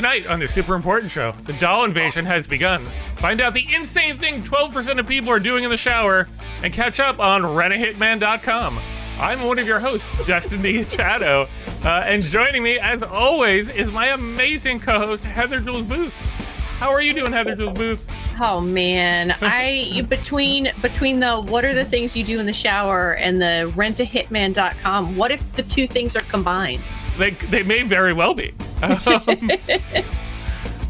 Tonight on the super important show, the doll invasion has begun. Find out the insane thing 12% of people are doing in the shower and catch up on rentahitman.com. I'm one of your hosts, Dustin Chado, and joining me, as always, is my amazing co-host, Heather Jules Booth. How are you doing, Heather Jules Booth? Oh man, between the what are the things you do in the shower and the rentahitman.com, what if the two things are combined? They may very well be.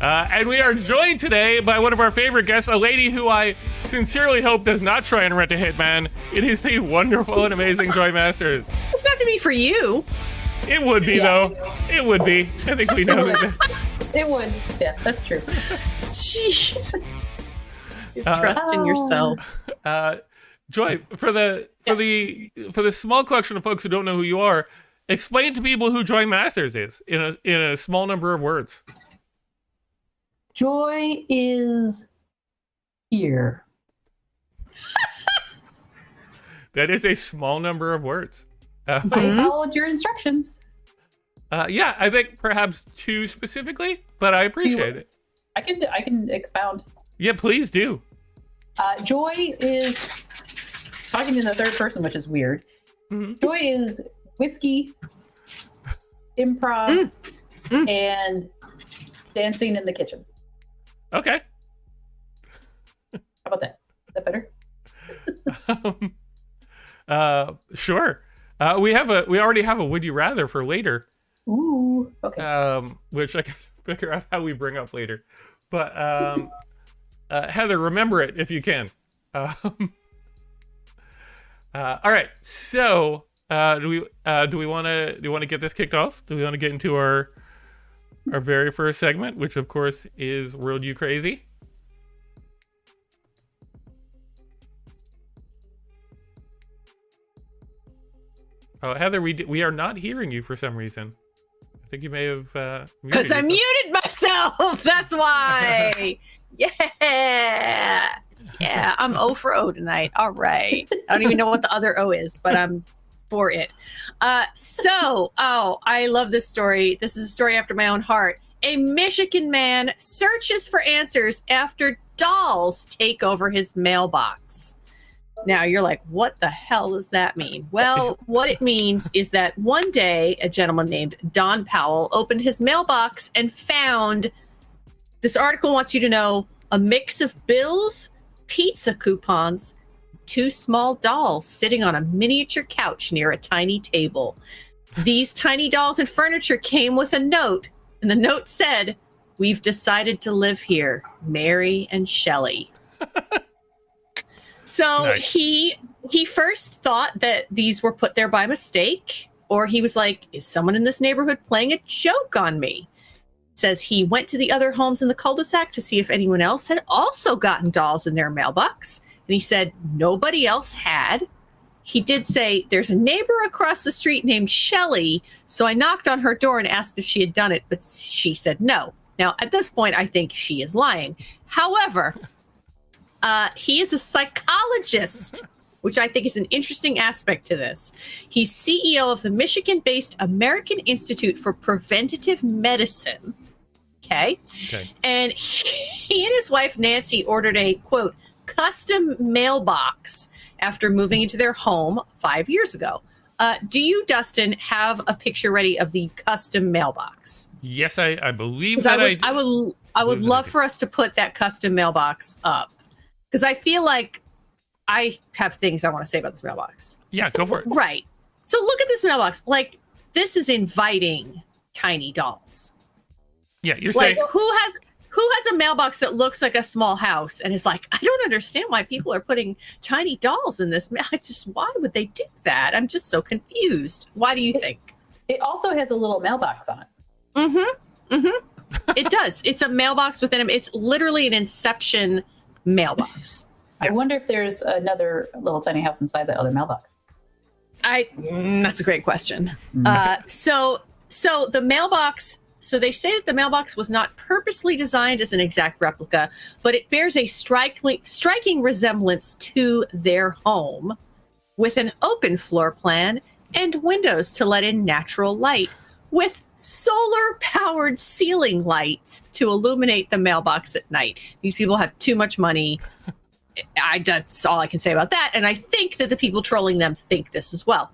And we are joined today by one of our favorite guests, a lady who I sincerely hope does not try and rent a hitman. It is the wonderful and amazing Joy Masters. It's not to be for you. It would be, though. It would be. I think we know that. It would. Yeah, that's true. Jeez. Trust in yourself. Joy, for the small collection of folks who don't know who you are, explain to people who Joy Masters is in a small number of words. Joy is here. That is a small number of words. I followed your instructions. Yeah, I think perhaps too specifically, but I appreciate it. I can expound. Yeah, please do. Joy is talking in the third person, which is weird. Mm-hmm. Joy is whiskey, improv, and dancing in the kitchen. Okay. How about that? Is that better? Sure. We already have a would you rather for later. Ooh. Okay. Which I can figure out how we bring up later. But Heather, remember it if you can. All right. So do we want to get this kicked off? Do we want to get into our very first segment, which of course is World You Crazy? Oh, Heather, we are not hearing you for some reason. I think you may have because I muted myself. That's why. Yeah, I'm O for O tonight. All right. I don't even know what the other O is, but I'm for it. I love this story. This is a story after my own heart. A Michigan man searches for answers after dolls take over his mailbox. Now you're like, what the hell does that mean? Well, what it means is that one day a gentleman named Don Powell opened his mailbox and found, this article wants you to know, a mix of bills, pizza coupons, two small dolls sitting on a miniature couch near a tiny table. These tiny dolls and furniture came with a note, and the note said, "We've decided to live here, Mary and Shelley." So nice. He first thought that these were put there by mistake, or he was like, is someone in this neighborhood playing a joke on me? Says he went to the other homes in the cul-de-sac to see if anyone else had also gotten dolls in their mailbox. And he said nobody else had. He did say, there's a neighbor across the street named Shelley, so I knocked on her door and asked if she had done it, but she said no. Now, at this point, I think she is lying. However, he is a psychologist, which I think is an interesting aspect to this. He's CEO of the Michigan-based American Institute for Preventative Medicine. Okay. And he and his wife, Nancy, ordered a, quote, custom mailbox after moving into their home 5 years ago. Do you, Dustin, have a picture ready of the custom mailbox? Yes, I believe that I would love for us to put that custom mailbox up. Because I feel like I have things I want to say about this mailbox. Yeah, go for it. Right. So look at this mailbox. Like, this is inviting tiny dolls. Yeah, you're saying... Who has a mailbox that looks like a small house and is like, I don't understand why people are putting tiny dolls in this. Why would they do that? I'm just so confused. Why do you think? It also has a little mailbox on it. Mm-hmm. Mm-hmm. It does. It's a mailbox within it. It's literally an Inception mailbox. I wonder if there's another little tiny house inside that other mailbox. That's a great question. So the mailbox. So they say that the mailbox was not purposely designed as an exact replica, but it bears a striking resemblance to their home, with an open floor plan and windows to let in natural light. with solar-powered ceiling lights to illuminate the mailbox at night. These people have too much money. That's all I can say about that. And I think that the people trolling them think this as well.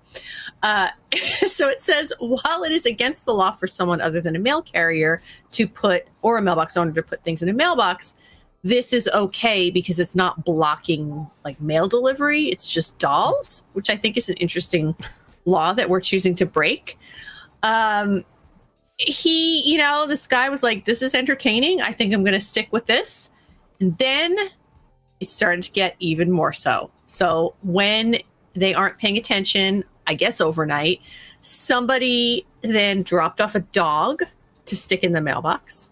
So it says, while it is against the law for someone other than a mail carrier to put, or a mailbox owner to put things in a mailbox, this is okay because it's not blocking like mail delivery. It's just dolls, which I think is an interesting law that we're choosing to break. This guy was like, this is entertaining. I think I'm going to stick with this. And then it started to get even more so. So when they aren't paying attention, I guess overnight, somebody then dropped off a dog to stick in the mailbox,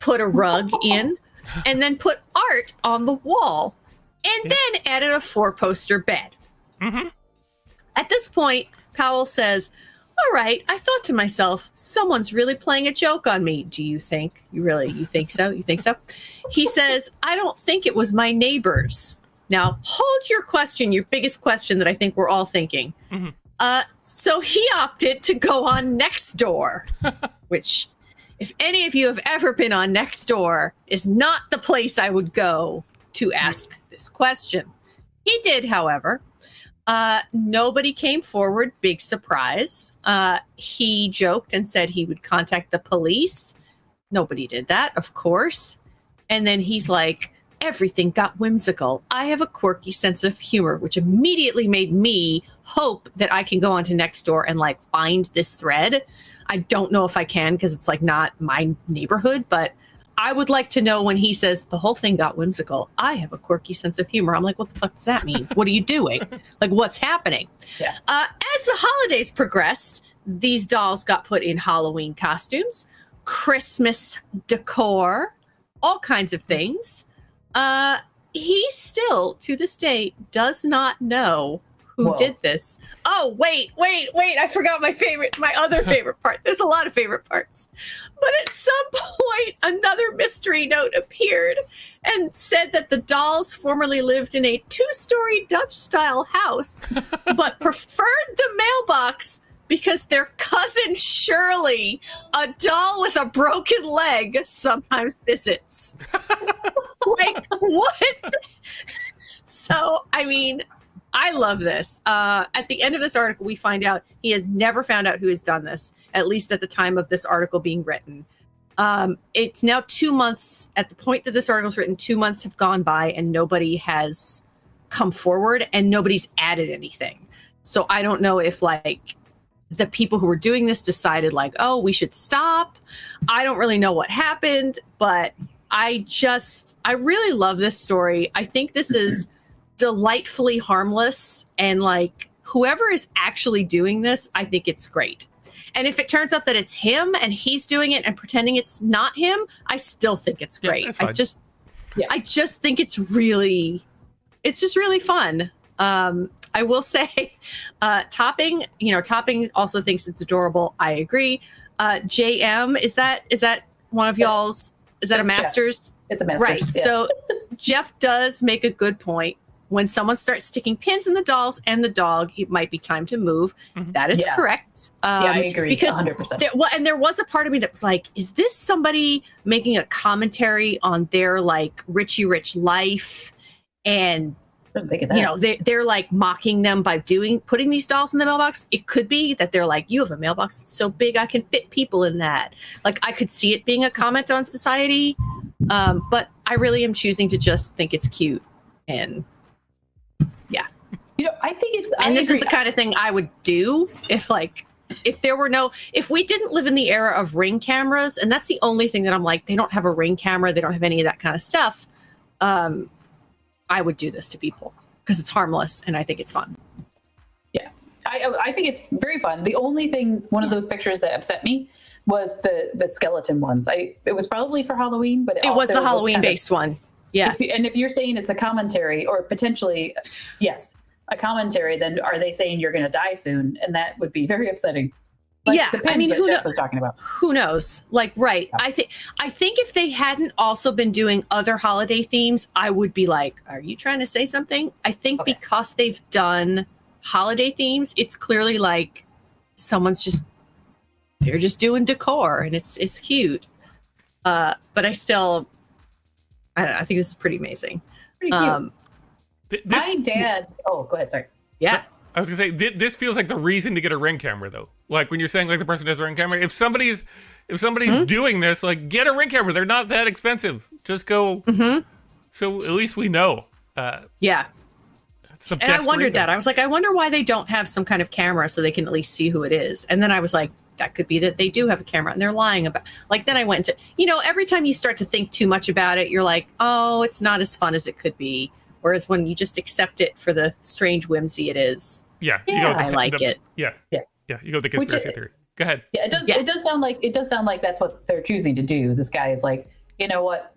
put a rug in, and then put art on the wall, and then added a 4-poster bed. Mm-hmm. At this point, Powell says, all right, I thought to myself, someone's really playing a joke on me. Do you think? You think so? You think so? He says, I don't think it was my neighbors. Now, hold your question, your biggest question that I think we're all thinking. Mm-hmm. So he opted to go on Nextdoor, which, if any of you have ever been on Nextdoor, is not the place I would go to ask this question. He did, however. Nobody came forward. Big surprise. He joked and said he would contact the police. Nobody did that, of course. And then he's like, everything got whimsical. I have a quirky sense of humor, which immediately made me hope that I can go onto Nextdoor and like find this thread. I don't know if I can because it's like not my neighborhood, but I would like to know when he says the whole thing got whimsical. I have a quirky sense of humor. I'm like, what the fuck does that mean? What are you doing? Like, what's happening? Yeah. As the holidays progressed, these dolls got put in Halloween costumes, Christmas decor, all kinds of things. He still, to this day, does not know who did this. Oh, wait. I forgot my other favorite part. There's a lot of favorite parts. But at some point, another mystery note appeared and said that the dolls formerly lived in a 2-story Dutch-style house, but preferred the mailbox because their cousin Shirley, a doll with a broken leg, sometimes visits. Like, what? So, I mean, I love this. At the end of this article, we find out he has never found out who has done this, at least at the time of this article being written. It's now 2 months. At the point that this article is written, 2 months have gone by and nobody has come forward and nobody's added anything. So I don't know if like the people who were doing this decided like, oh, we should stop. I don't really know what happened, but I really love this story. I think this is delightfully harmless, and like whoever is actually doing this, I think it's great. And if it turns out that it's him and he's doing it and pretending it's not him, I still think it's great. I just think it's just really fun. I will say, Topping also thinks it's adorable. I agree. JM, is that one of y'all's? Is that a master's? Jeff. It's a master's. Right. Yeah. So Jeff does make a good point. When someone starts sticking pins in the dolls and the dog, it might be time to move. Mm-hmm. That is correct. I agree. Because 100%. There was a part of me that was like, is this somebody making a commentary on their like Richie Rich life? And they're like mocking them by putting these dolls in the mailbox. It could be that they're like, you have a mailbox that's so big I can fit people in that. Like I could see it being a comment on society, but I really am choosing to just think it's cute. And yeah, I think it's. This is the kind of thing I would do if we didn't live in the era of Ring cameras, and that's the only thing that I'm like, they don't have a Ring camera, they don't have any of that kind of stuff. I would do this to people because it's harmless and I think it's fun. Yeah, I think it's very fun. The only thing, one of those pictures that upset me was the skeleton ones. It was probably for Halloween, but it was the Halloween based one. Yeah. If you're saying it's a commentary or potentially, yes, a commentary, then are they saying you're going to die soon? And that would be very upsetting. Like I mean, who Jeff was talking about. Who knows? Like, right. Yeah. I think if they hadn't also been doing other holiday themes, I would be like, are you trying to say something? I think because they've done holiday themes, it's clearly like someone's just they're just doing decor, and it's cute. But I still, I don't know, I think this is pretty amazing. Pretty cute. My dad. Oh, go ahead. Sorry. Yeah. I was gonna say this feels like the reason to get a Ring camera, though. Like when you're saying like the person has a Ring camera, if somebody's doing this, like get a Ring camera. They're not that expensive. Just go. So at least we know. Yeah. It's the And best I wondered reason. that. I was like, I wonder why they don't have some kind of camera so they can at least see who it is. And then I was like, that could be that they do have a camera and they're lying about. Like then I went to, every time you start to think too much about it, you're like, oh, it's not as fun as it could be. Whereas when you just accept it for the strange whimsy it is, Yeah, I like it. Yeah. You go with the conspiracy theory. Go ahead. Yeah, it does sound like that's what they're choosing to do. This guy is like, you know what?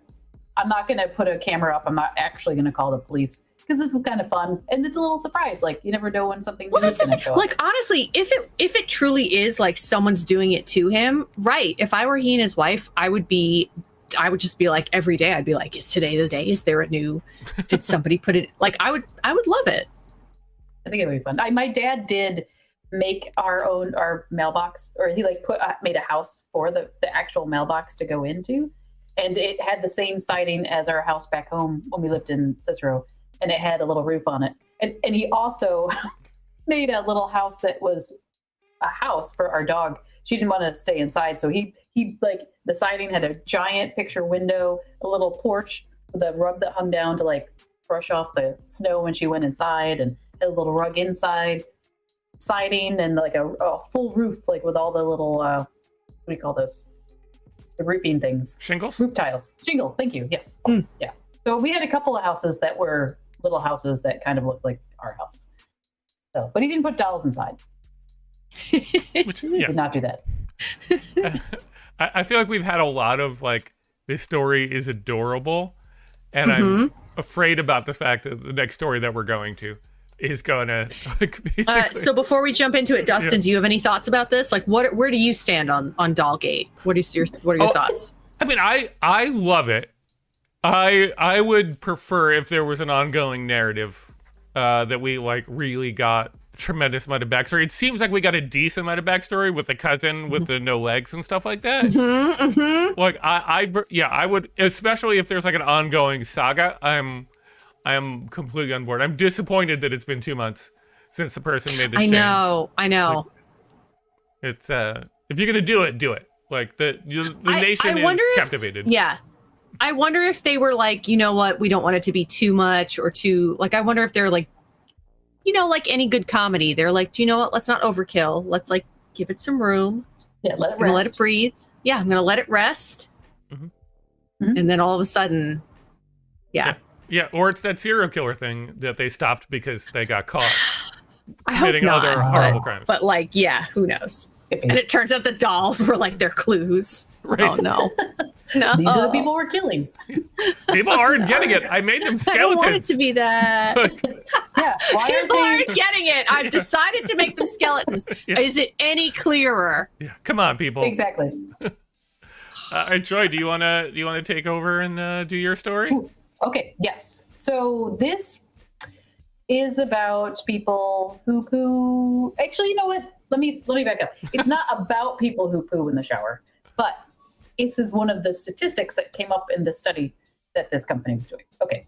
I'm not going to put a camera up. I'm not actually going to call the police because this is kind of fun and it's a little surprise. Like you never know when something. Well, that's going to show up. like honestly, if it truly is like someone's doing it to him, right? If I were he and his wife, I would just be like every day. I'd be like, is today the day? Is there a new? Did somebody put it? Like I would love it. I think it would be fun. My dad did make our mailbox, or he like made a house for the actual mailbox to go into, and it had the same siding as our house back home when we lived in Cicero, and it had a little roof on it. And he also made a little house that was a house for our dog. She didn't want to stay inside, so he like the siding had a giant picture window, a little porch with a rug that hung down to like brush off the snow when she went inside, and had a little rug inside, siding, and like a full roof, like with all the little what do you call those? The roofing things. Shingles? Roof tiles. Shingles, thank you. Yes. Yeah. So we had a couple of houses that were little houses that kind of looked like our house. So, but he didn't put dolls inside. Which, He did not do that. I feel like we've had a lot of like, this story is adorable, and I'm afraid about the fact that the next story that we're going to is going to like basically. So before we jump into it, Dustin, do you have any thoughts about this? Like, where do you stand on Dollgate? What are your thoughts? I mean, I love it. I would prefer if there was an ongoing narrative that we like really got a tremendous amount of backstory. It seems like we got a decent amount of backstory with the cousin with the no legs and stuff like that. Like I would, especially if there's like an ongoing saga. I am completely on board. I'm disappointed that it's been 2 months since the person made the change. I know. Like, it's if you're gonna do it. Like the nation is captivated. Yeah. I wonder if they were like, you know what, we don't want it to be too much or too, like, I wonder if they're like, like any good comedy, they're like, do you know what, let's not overkill. Let's like give it some room. Yeah, let it rest. I'm gonna let it breathe. Yeah, I'm gonna let it rest. And then all of a sudden, yeah, or it's that serial killer thing that they stopped because they got caught I hope committing not, other horrible crimes. But like, yeah, who knows? And it turns out the dolls were like their clues. Right. Oh no. No. These are the people we're killing. People aren't getting it. I made them I skeletons. don't want it to be that. Yeah. People aren't getting it. I've decided to make them skeletons. Yeah. Is it any clearer? Yeah, come on, people. Exactly. Joy, do you wanna take over and do your story? Ooh, okay. Yes. So this is about people who poo. Actually, you know what? Let me back up. It's not about people who poo in the shower, but this is one of the statistics that came up in the study that this company was doing. Okay.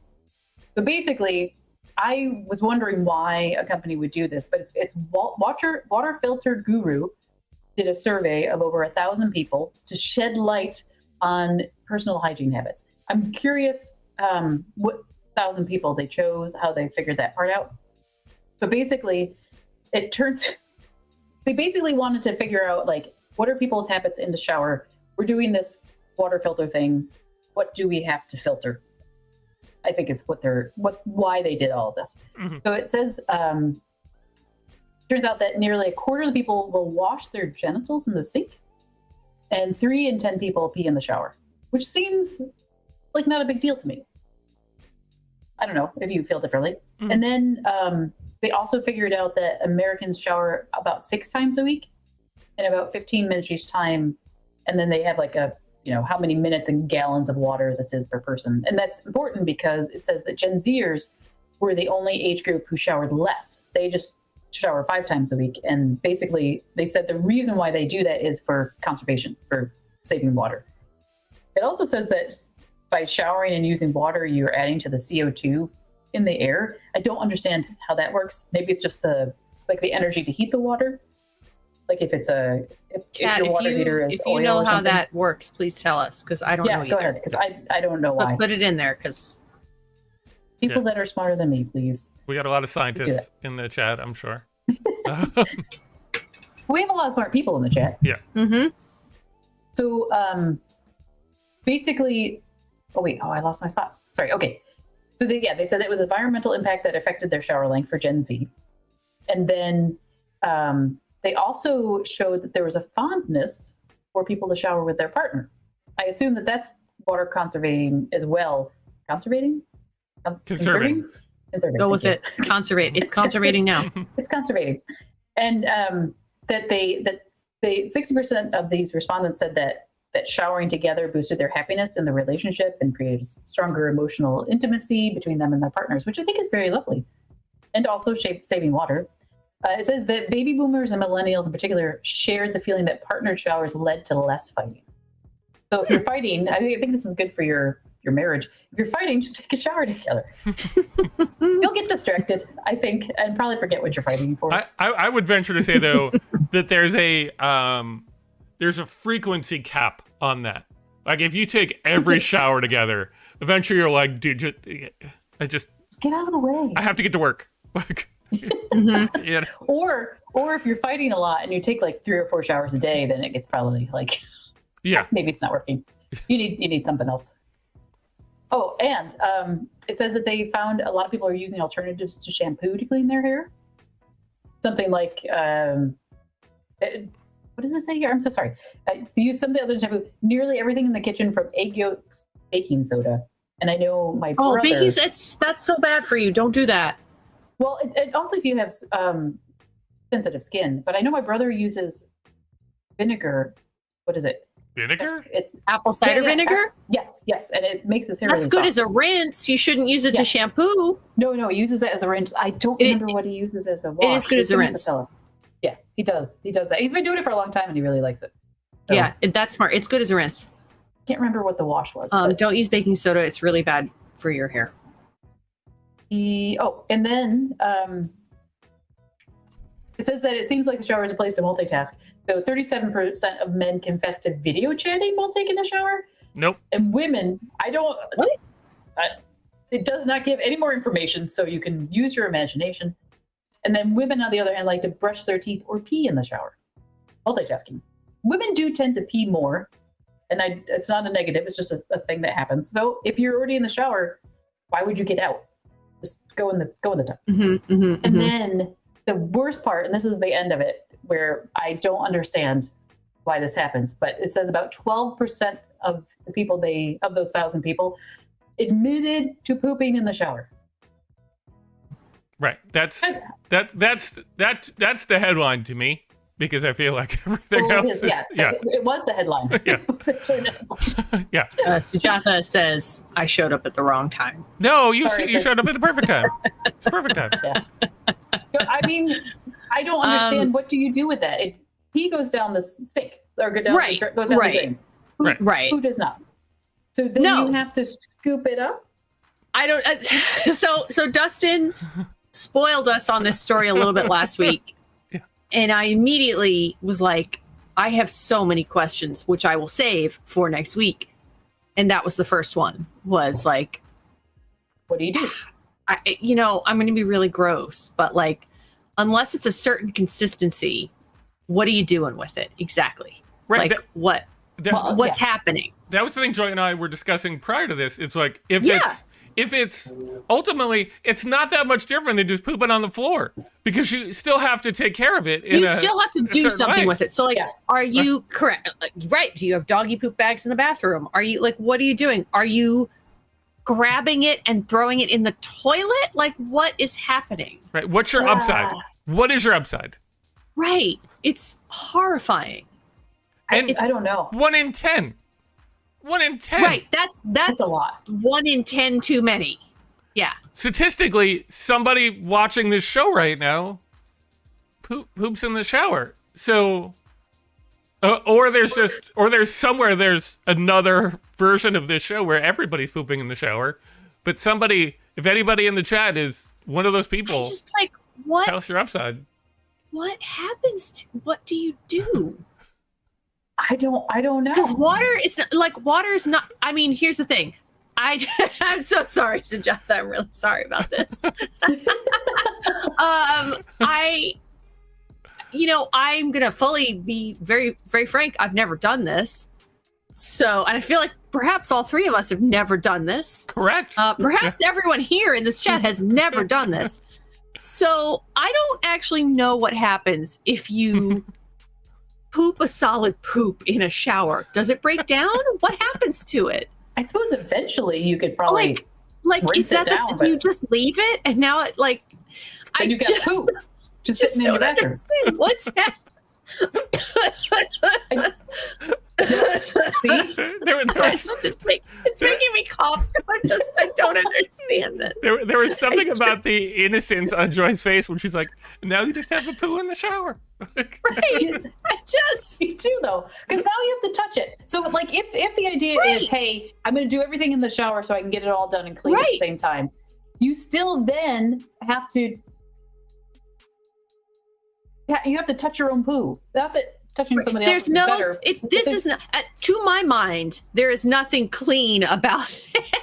So basically, I was wondering why a company would do this, but it's Water Filter Guru did a survey of over 1,000 people to shed light on personal hygiene habits. I'm curious what 1,000 people they chose, how they figured that part out. But basically, they basically wanted to figure out like, what are people's habits in the shower? We're doing this water filter thing. What do we have to filter? I think is why they did all of this. So it says, turns out that nearly a quarter of the people will wash their genitals in the sink, and 3 in 10 people pee in the shower, which seems like not a big deal to me. I don't know if you feel differently. And then they also figured out that Americans shower about 6 times a week and about 15 minutes each time. And then they have like how many minutes and gallons of water this is per person. And that's important because it says that Gen Zers were the only age group who showered less. They just shower 5 times a week. And basically, they said the reason why they do that is for conservation, for saving water. It also says that by showering and using water, you're adding to the CO2 in the air. I don't understand how that works. Maybe it's just the energy to heat the water. Like if it's if your water heater is if you oil know or how something. that works, please tell us, because I don't know either. Go ahead, because I don't know why. Put it in there, because People that are smarter than me, please. We got a lot of scientists in the chat, I'm sure. We have a lot of smart people in the chat. Yeah. Mm-hmm. So basically, I lost my spot. Sorry. Okay. So they said it was environmental impact that affected their shower length for Gen Z. And then they also showed that there was a fondness for people to shower with their partner. I assume that that's water conservating as well. Conservating? Conserving. Go with it. Conservate. It's conservating now. It's conservating. And that 60% of these respondents said that showering together boosted their happiness in the relationship and created stronger emotional intimacy between them and their partners, which I think is very lovely. And also saving water. It says that baby boomers and millennials in particular shared the feeling that partnered showers led to less fighting. So if you're fighting, I think this is good for your marriage. If you're fighting, just take a shower together. You'll get distracted, I think, and probably forget what you're fighting for. I would venture to say though that there's a frequency cap on that. Like if you take every shower together, eventually you're like, dude, just get out of the way. I have to get to work. Like, Mm-hmm. Or if you're fighting a lot and you take like 3 or 4 showers a day, then it gets probably like, maybe it's not working. You need something else. Oh, and it says that they found a lot of people are using alternatives to shampoo to clean their hair. Something like, what does it say here? I'm so sorry. Use something other than shampoo. Nearly everything in the kitchen, from egg yolks, baking soda. And I know my brother. Oh, that's so bad for you. Don't do that. Well, it also if you have sensitive skin. But I know my brother uses vinegar. What is it? Vinegar? It's apple cider vinegar? Yes, and it makes his hair That's really good soft. as a rinse. You shouldn't use it to shampoo. No, he uses it as a rinse. I don't remember what he uses as a wash. It is good as a rinse. Yeah, he does that. He's been doing it for a long time and he really likes it. So, yeah, that's smart. It's good as a rinse. Can't remember what the wash was. Don't use baking soda. It's really bad for your hair. And then it says that it seems like the shower is a place to multitask. So 37% of men confess to video chatting while taking a shower. Nope. And women, it does not give any more information, so you can use your imagination. And then women, on the other hand, like to brush their teeth or pee in the shower. Multitasking. Women do tend to pee more, and it's not a negative, it's just a thing that happens. So if you're already in the shower, why would you get out? Just go in the tub. Mm-hmm, mm-hmm, And then the worst part, and this is the end of it, where I don't understand why this happens, but it says about 12% of the people of those 1,000 people admitted to pooping in the shower. Right. That's the headline to me, because I feel like everything else is, It was the headline. Yeah. It was actually the headline. Yeah. Sujatha says, I showed up at the wrong time. No, you showed up at the perfect time. It's the perfect time. Yeah. I mean, I don't understand. What do you do with that? He goes down the sink or goes down the drain. Who does not? So then you have to scoop it up? I don't. So Dustin spoiled us on this story a little bit last week. Yeah. And I immediately was like, I have so many questions, which I will save for next week. And that was the first one, was like, what do you do? I'm going to be really gross, but like, unless it's a certain consistency, what are you doing with it exactly? Right. Like what's happening? That was the thing Joy and I were discussing prior to this. It's like, if it's ultimately, it's not that much different than just pooping on the floor, because you still have to take care of it. You still have to do something with it. So like, are you correct? Right. Do you have doggy poop bags in the bathroom? Are you what are you doing? Are you grabbing it and throwing it in the toilet? Like, what is happening? Right. What's your upside? What is your upside? Right. It's horrifying. I don't know. 1 in 10. 1 in 10. Right. That's a lot. 1 in 10 too many. Yeah. Statistically, somebody watching this show right now poops in the shower. So, or there's somewhere there's another version of this show where everybody's pooping in the shower, but if anybody in the chat is one of those people, I just like, what? tell us your upside. What happens to? What do you do? I don't know. Because water is not. I mean, here's the thing. I'm so sorry, Sujata. I'm really sorry about this. I'm gonna fully be very, very frank. I've never done this, and I feel like perhaps all three of us have never done this. Correct. Perhaps everyone here in this chat has never done this. So I don't actually know what happens if you poop a solid poop in a shower. Does it break down? What happens to it? I suppose eventually you could probably is that you just leave it and now it like then you got poop just sitting in your bedroom. What's that? See? It's making me cough because I don't understand this. There was something about the innocence on Joy's face when she's like, now you just have a poo in the shower. Right. Me too, though, because now you have to touch it. So, like, if the idea is, hey, I'm going to do everything in the shower so I can get it all done and clean at the same time, you still then have to. Yeah, you have to touch your own poo. Not that touching somebody else is better. This is not, to my mind, there is nothing clean about it.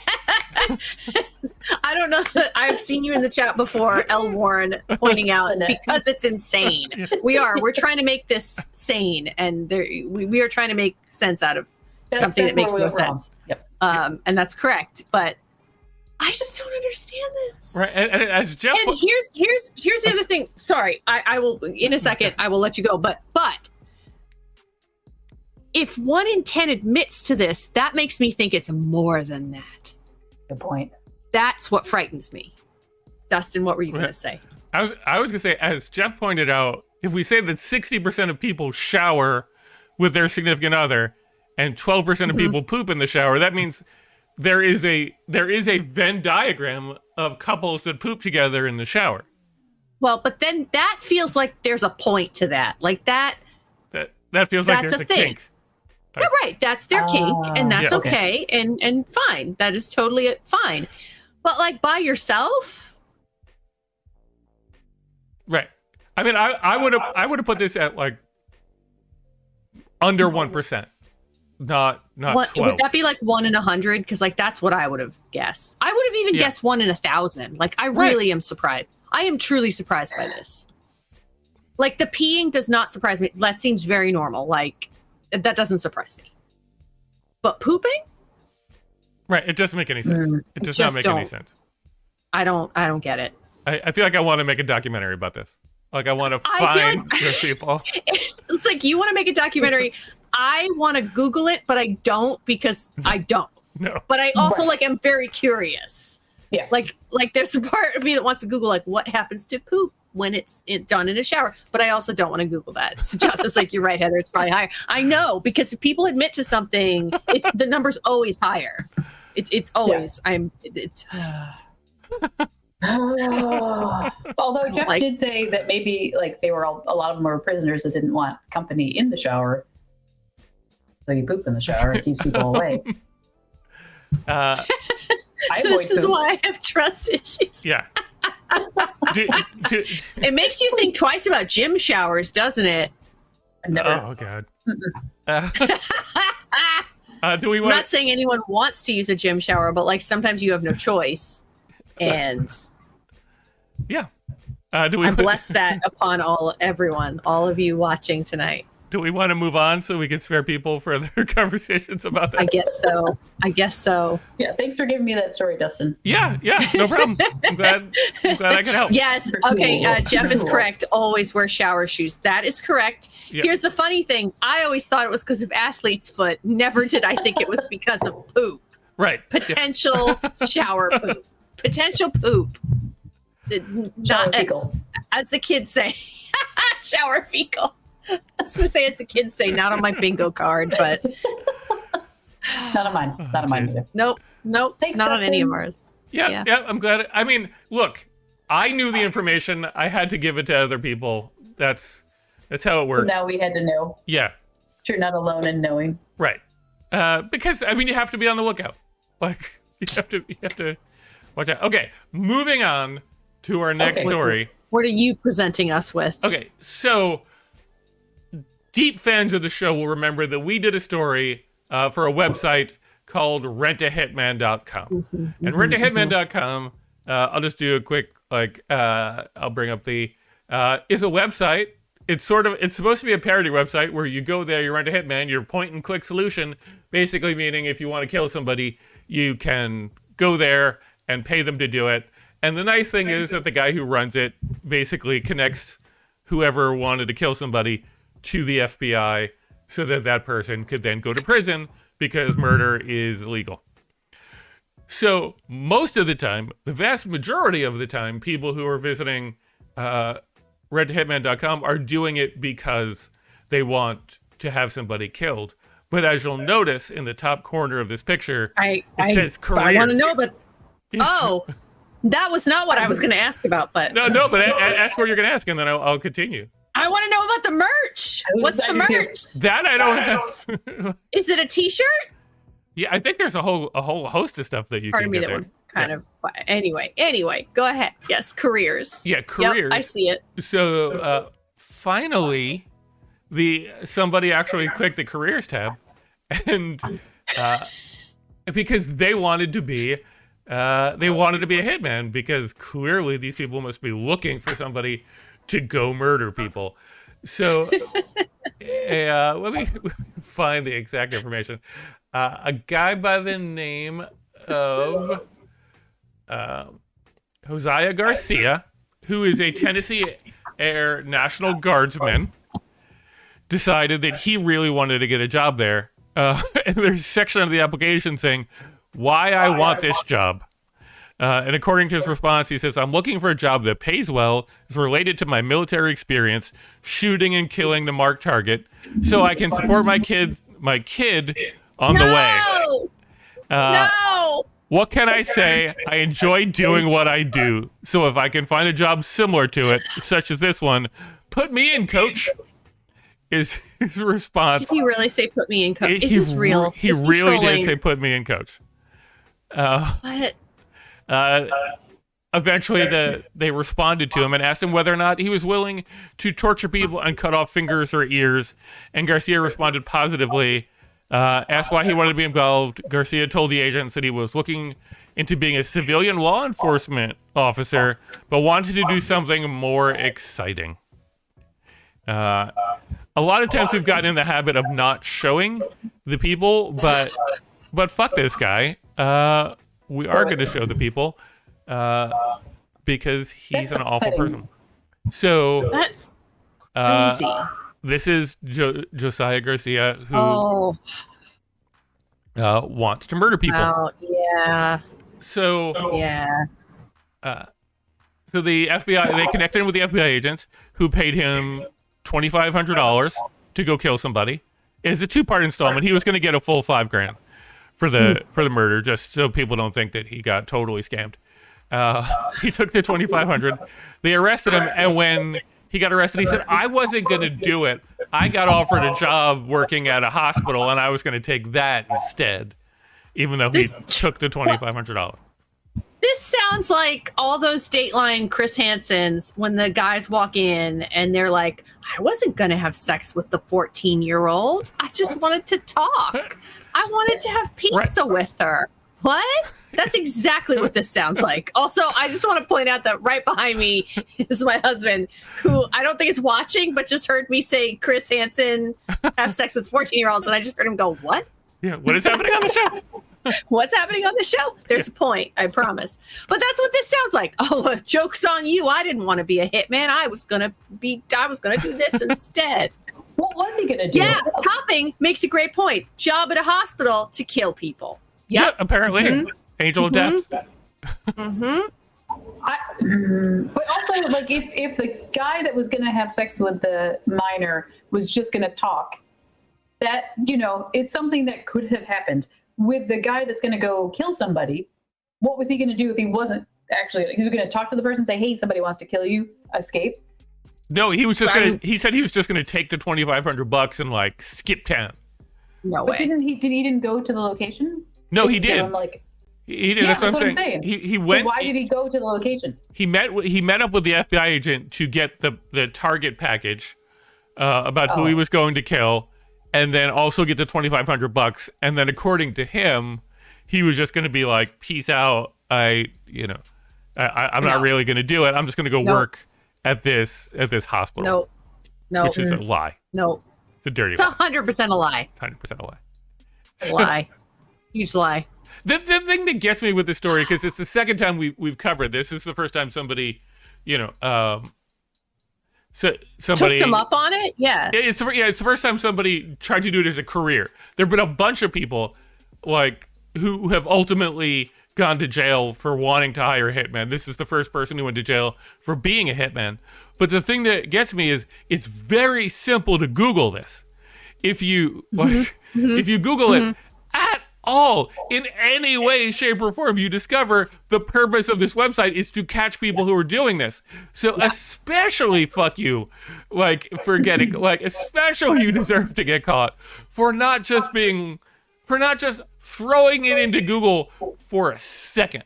I don't know. I've seen you in the chat before, L. Warren, pointing out because it's insane. We're trying to make this sane, and we are trying to make sense out of something that makes no sense. Yep. And that's correct, but I just don't understand this. Right, and as Jeff. And here's the other thing. Sorry, I will in a second. I will let you go, but. If 1 in 10 admits to this, that makes me think it's more than that. Good point. That's what frightens me. Dustin, what were you going to say? I was going to say, as Jeff pointed out, if we say that 60% of people shower with their significant other and 12% of people poop in the shower, that means there is a Venn diagram of couples that poop together in the shower. Well, but then that feels like there's a point to that. Like that feels like there's a kink. Yeah, right. That's their kink, and that's okay, and fine. That is totally fine. But like by yourself, right? I mean, I would have put this at like under 1%, not 12. Would that be like 1 in 100? Because like that's what I would have guessed. I would have even guessed 1 in 1,000. Like I really am surprised. I am truly surprised by this. Like the peeing does not surprise me. That seems very normal. Like. That doesn't surprise me. But pooping? Right. It doesn't make any sense. It does not make any sense. I don't get it. I feel like I want to make a documentary about this. Like I want to find those people. It's like you want to make a documentary. I want to Google it, but I don't because I don't. No. But I also am very curious. Yeah. Like there's a part of me that wants to Google like what happens to poop when it's done in a shower, but I also don't want to Google that. So just like you're right, Heather, it's probably higher. I know because if people admit to something, the number's always higher. It's always Although Jeff did say that maybe like a lot of them were prisoners that didn't want company in the shower, so you poop in the shower. It keeps people away. This is why I have trust issues. Yeah. It makes you think twice about gym showers, doesn't it? Oh God. Do we I'm not saying anyone wants to use a gym shower, but like sometimes you have no choice. And yeah. I bless that upon everyone, all of you watching tonight. Do we want to move on so we can spare people further conversations about that? I guess so. Yeah, thanks for giving me that story, Dustin. Yeah, no problem. I'm glad I could help. Yes, okay, Jeff is correct. Always wear shower shoes. That is correct. Yep. Here's the funny thing. I always thought it was because of athlete's foot. Never did I think it was because of poop. Right. Potential shower poop. Potential poop. Shower fecal. As the kids say. Shower fecal. I was going to say, as the kids say, not on my bingo card, but not on mine. Not on mine either. Nope. Thanks, not Dustin. on any of ours. Yeah. I'm glad. I mean, look, I knew the information. I had to give it to other people. That's how it So works. now we had to know. Yeah, You're not alone in knowing. right. Because I mean, you have to be on the lookout. Like you have to watch out. Okay, moving on to our next Okay. story. What are you presenting us with? Okay, so deep fans of the show will remember that we did a story for a website called rentahitman.com. And rentahitman.com, I'll just do a quick, I'll bring up is a website. It's supposed to be a parody website where you go there, you rent a hitman, your point and click solution, basically meaning if you want to kill somebody, you can go there and pay them to do it. And the nice thing is that the guy who runs it basically connects whoever wanted to kill somebody to the FBI so that that person could then go to prison because murder is illegal. So most of the time, the vast majority of the time, people who are visiting rentahitman.com are doing it because they want to have somebody killed. But as you'll notice in the top corner of this picture, it says careers. I want to know, but that was not what I was going to ask about. But No, but ask what you're going to ask, and then I'll continue. I want to know about the merch. What's the merch? That I don't have. Is it a T-shirt? Yeah, I think there's a whole host of stuff that you Pardon can me, get that there. one kind of. Anyway, go ahead. Yes, careers. Yeah, careers. Yep, I see it. So finally, somebody actually clicked the careers tab, and because they wanted to be a hitman, because clearly these people must be looking for somebody to go murder people. So let me find the exact information. A guy by the name of Josiah Garcia, who is a Tennessee Air National Guardsman, decided that he really wanted to get a job there. And there's a section of the application saying, why I want this job. And according to his response, he says, I'm looking for a job that pays well, is related to my military experience, shooting and killing the marked target, so I can support my kid on the way. No! What can I say? I enjoy doing what I do. So if I can find a job similar to it, such as this one, put me in, coach. Is his response. Did he really say put me in, coach? Is this real? He really did say put me in, coach. What? Eventually, they responded to him and asked him whether or not he was willing to torture people and cut off fingers or ears. And Garcia responded positively. Asked why he wanted to be involved. Garcia told the agents that he was looking into being a civilian law enforcement officer, but wanted to do something more exciting. A lot of times we've gotten in the habit of not showing the people, but fuck this guy. We are going to show the people because he's an awful person. So That's crazy. This is Josiah Garcia, who wants to murder people. Oh, yeah. So Yeah. So the FBI, they connected him with the FBI agents who paid him $2,500 to go kill somebody. It's a 2-part installment. He was going to get a full $5,000 for the murder, just so people don't think that he got totally scammed. He took the $2,500. They arrested him, and when he got arrested, he said, I wasn't going to do it. I got offered a job working at a hospital, and I was going to take that instead, even though he took the $2,500. This sounds like all those Dateline Chris Hansen's when the guys walk in and they're like, I wasn't going to have sex with the 14-year-old. I just wanted to talk. I wanted to have pizza with her. What? That's exactly what this sounds like. Also, I just want to point out that right behind me is my husband, who I don't think is watching, but just heard me say Chris Hansen have sex with 14-year-olds, and I just heard him go, what? Yeah, what is happening on the show? What's happening on the show? There's a point, I promise. But that's what this sounds like. Oh, joke's on you. I didn't want to be a hitman. I was gonna do this instead. What was he gonna do? Yeah, Topping makes a great point. Job at a hospital to kill people. Yep. Yeah, apparently. Mm-hmm. Angel of Death. Mm-hmm. But also, like, if the guy that was gonna have sex with the minor was just gonna talk, that, you know, it's something that could have happened. With the guy that's gonna go kill somebody, what was he gonna do if he wasn't actually? He was gonna talk to the person, say, "Hey, somebody wants to kill you. Escape." No, he was just I'm- he said he was just gonna take the $2,500 and like skip town. No But way. he didn't go to the location? No, he Didn't give did. him, like, He did. Yeah, that's what I'm saying. He but went. why did he go to the location? He met up with the FBI agent to get the target package about who he was going to kill, and then also get the $2,500. And then, according to him, he was just going to be like, "Peace out. I'm not really going to do it. I'm just going to go work at this hospital." No. Which is a lie. No. It's a dirty It's lie. 100% a lie. It's 100% a lie. A lie. Huge lie. The thing that gets me with this story, because it's the second time we've covered this. This is the first time somebody, somebody Took them up on it? Yeah. It's the first time somebody tried to do it as a career. There've been a bunch of people like who have ultimately gone to jail for wanting to hire a hitman. This is the first person who went to jail for being a hitman. But the thing that gets me is it's very simple to Google this. If you if you Google it at all, in any way, shape, or form, you discover the purpose of this website is to catch people who are doing this. So especially fuck you, like for getting especially you deserve to get caught for not just throwing it into Google for a second.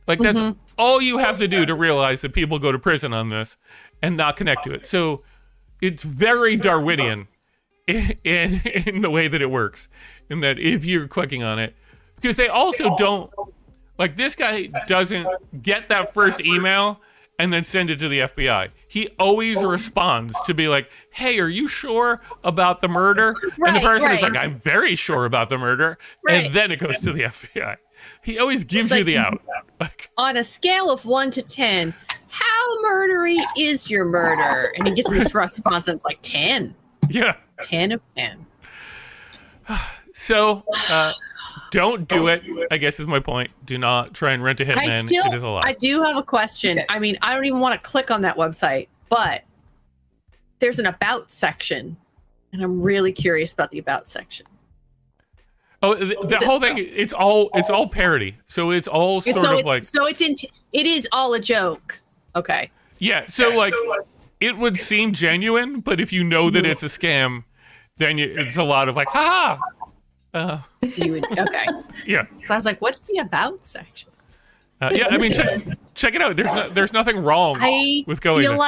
Like that's all you have to do to realize that people go to prison on this and not connect to it. So it's very Darwinian in the way that it works, in that if you're clicking on it, because they also don't, like, this guy doesn't get that first email and then send it to the FBI. He always responds to be like, "Hey, are you sure about the murder?" And the person is like, "I'm very sure about the murder." And then it goes to the FBI. He always gives you the out. Like, on a scale of 1 to 10, how murdery is your murder? And he gets his response, and it's like 10. yeah. 10 of 10. So, don't do it, I guess is my point. Do not try and rent a hitman. It is a lie. I do have a question. I mean, I don't even want to click on that website, but there's an about section, and I'm really curious about the about section. Oh, the whole thing, it's all parody. So it's all it is all a joke. Okay. Yeah, so like it would seem genuine, but if you know that it's a scam, then it's a lot of like, haha. You would, okay. Yeah. So I was like, what's the about section? Yeah, I mean, check it out. There's nothing wrong with going there.